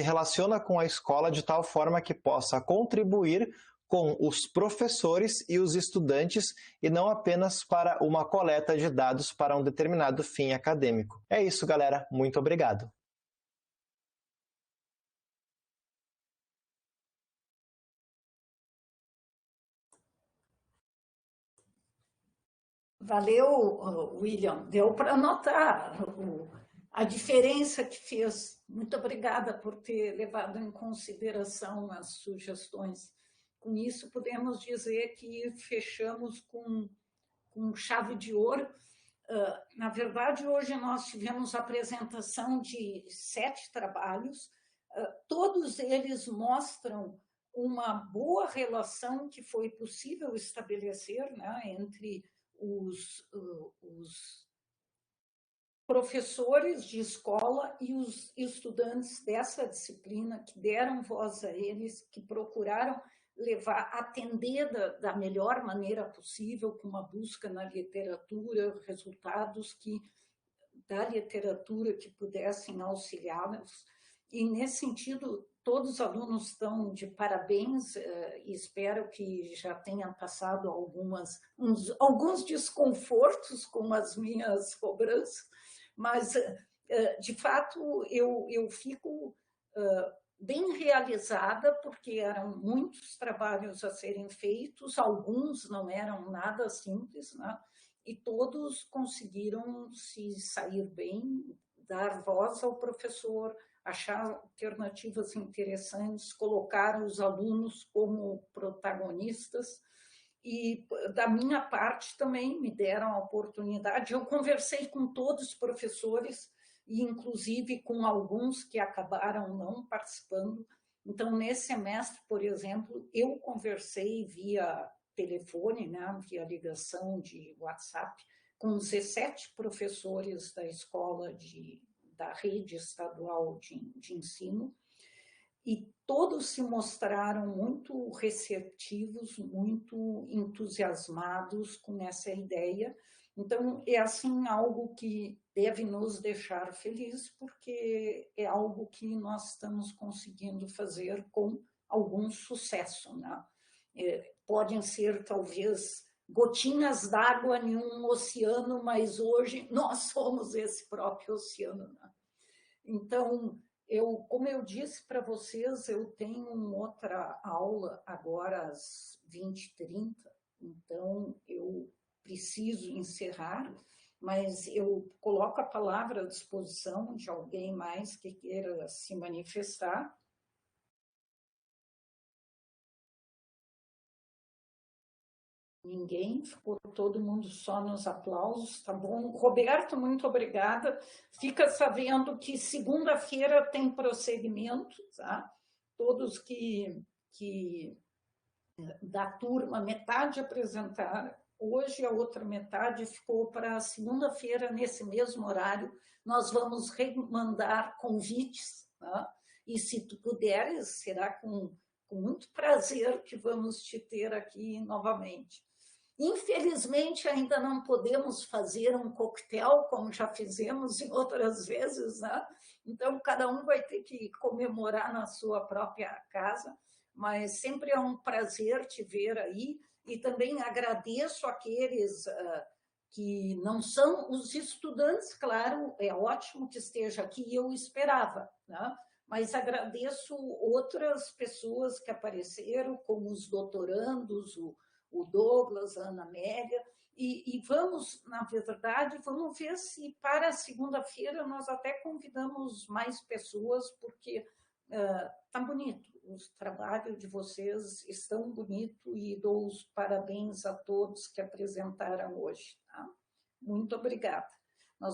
relaciona com a escola de tal forma que possa contribuir com os professores e os estudantes e não apenas para uma coleta de dados para um determinado fim acadêmico. É isso, galera. Muito obrigado. Valeu, William. Deu para notar a diferença que fez. Muito obrigada por ter levado em consideração as sugestões. Com isso, podemos dizer que fechamos com chave de ouro. Na verdade, hoje nós tivemos a apresentação de 7 trabalhos. Todos eles mostram uma boa relação que foi possível estabelecer, né, entre os professores de escola e os estudantes dessa disciplina, que deram voz a eles, que procuraram atender da melhor maneira possível, com uma busca na literatura, resultados da literatura que pudessem auxiliá-los. E, nesse sentido, todos os alunos estão de parabéns e espero que já tenham passado alguns desconfortos com as minhas cobranças, mas, de fato, eu fico bem realizada, porque eram muitos trabalhos a serem feitos, alguns não eram nada simples, né? E todos conseguiram se sair bem, dar voz ao professor, achar alternativas interessantes, colocar os alunos como protagonistas. E, da minha parte, também me deram a oportunidade. Eu conversei com todos os professores, e inclusive com alguns que acabaram não participando. Então, nesse semestre, por exemplo, eu conversei via telefone, né, via ligação de WhatsApp, com 17 professores da escola da rede estadual de ensino, e todos se mostraram muito receptivos, muito entusiasmados com essa ideia. Então, é assim algo que deve nos deixar felizes, porque é algo que nós estamos conseguindo fazer com algum sucesso, né? Podem ser, talvez, gotinhas d'água em um oceano, mas hoje nós somos esse próprio oceano, né? Então, como eu disse para vocês, eu tenho outra aula agora às 20h30, então eu preciso encerrar, mas eu coloco a palavra à disposição de alguém mais que queira se manifestar. Ninguém, ficou todo mundo só nos aplausos, tá bom? Roberto, muito obrigada. Fica sabendo que segunda-feira tem prosseguimento, tá? Todos que da turma, metade apresentaram. Hoje a outra metade ficou para segunda-feira, nesse mesmo horário. Nós vamos remandar convites, tá? E se tu puderes, será com muito prazer que vamos te ter aqui novamente. Infelizmente, ainda não podemos fazer um coquetel, como já fizemos em outras vezes, né? Então, cada um vai ter que comemorar na sua própria casa, mas sempre é um prazer te ver aí, e também agradeço aqueles que não são os estudantes, claro, é ótimo que esteja aqui, eu esperava, né? Mas agradeço outras pessoas que apareceram, como os doutorandos, o Douglas, a Ana Amélia, e vamos, na verdade, vamos ver se para segunda-feira nós até convidamos mais pessoas, porque está bonito, o trabalho de vocês estão bonito, e dou os parabéns a todos que apresentaram hoje. Tá? Muito obrigada.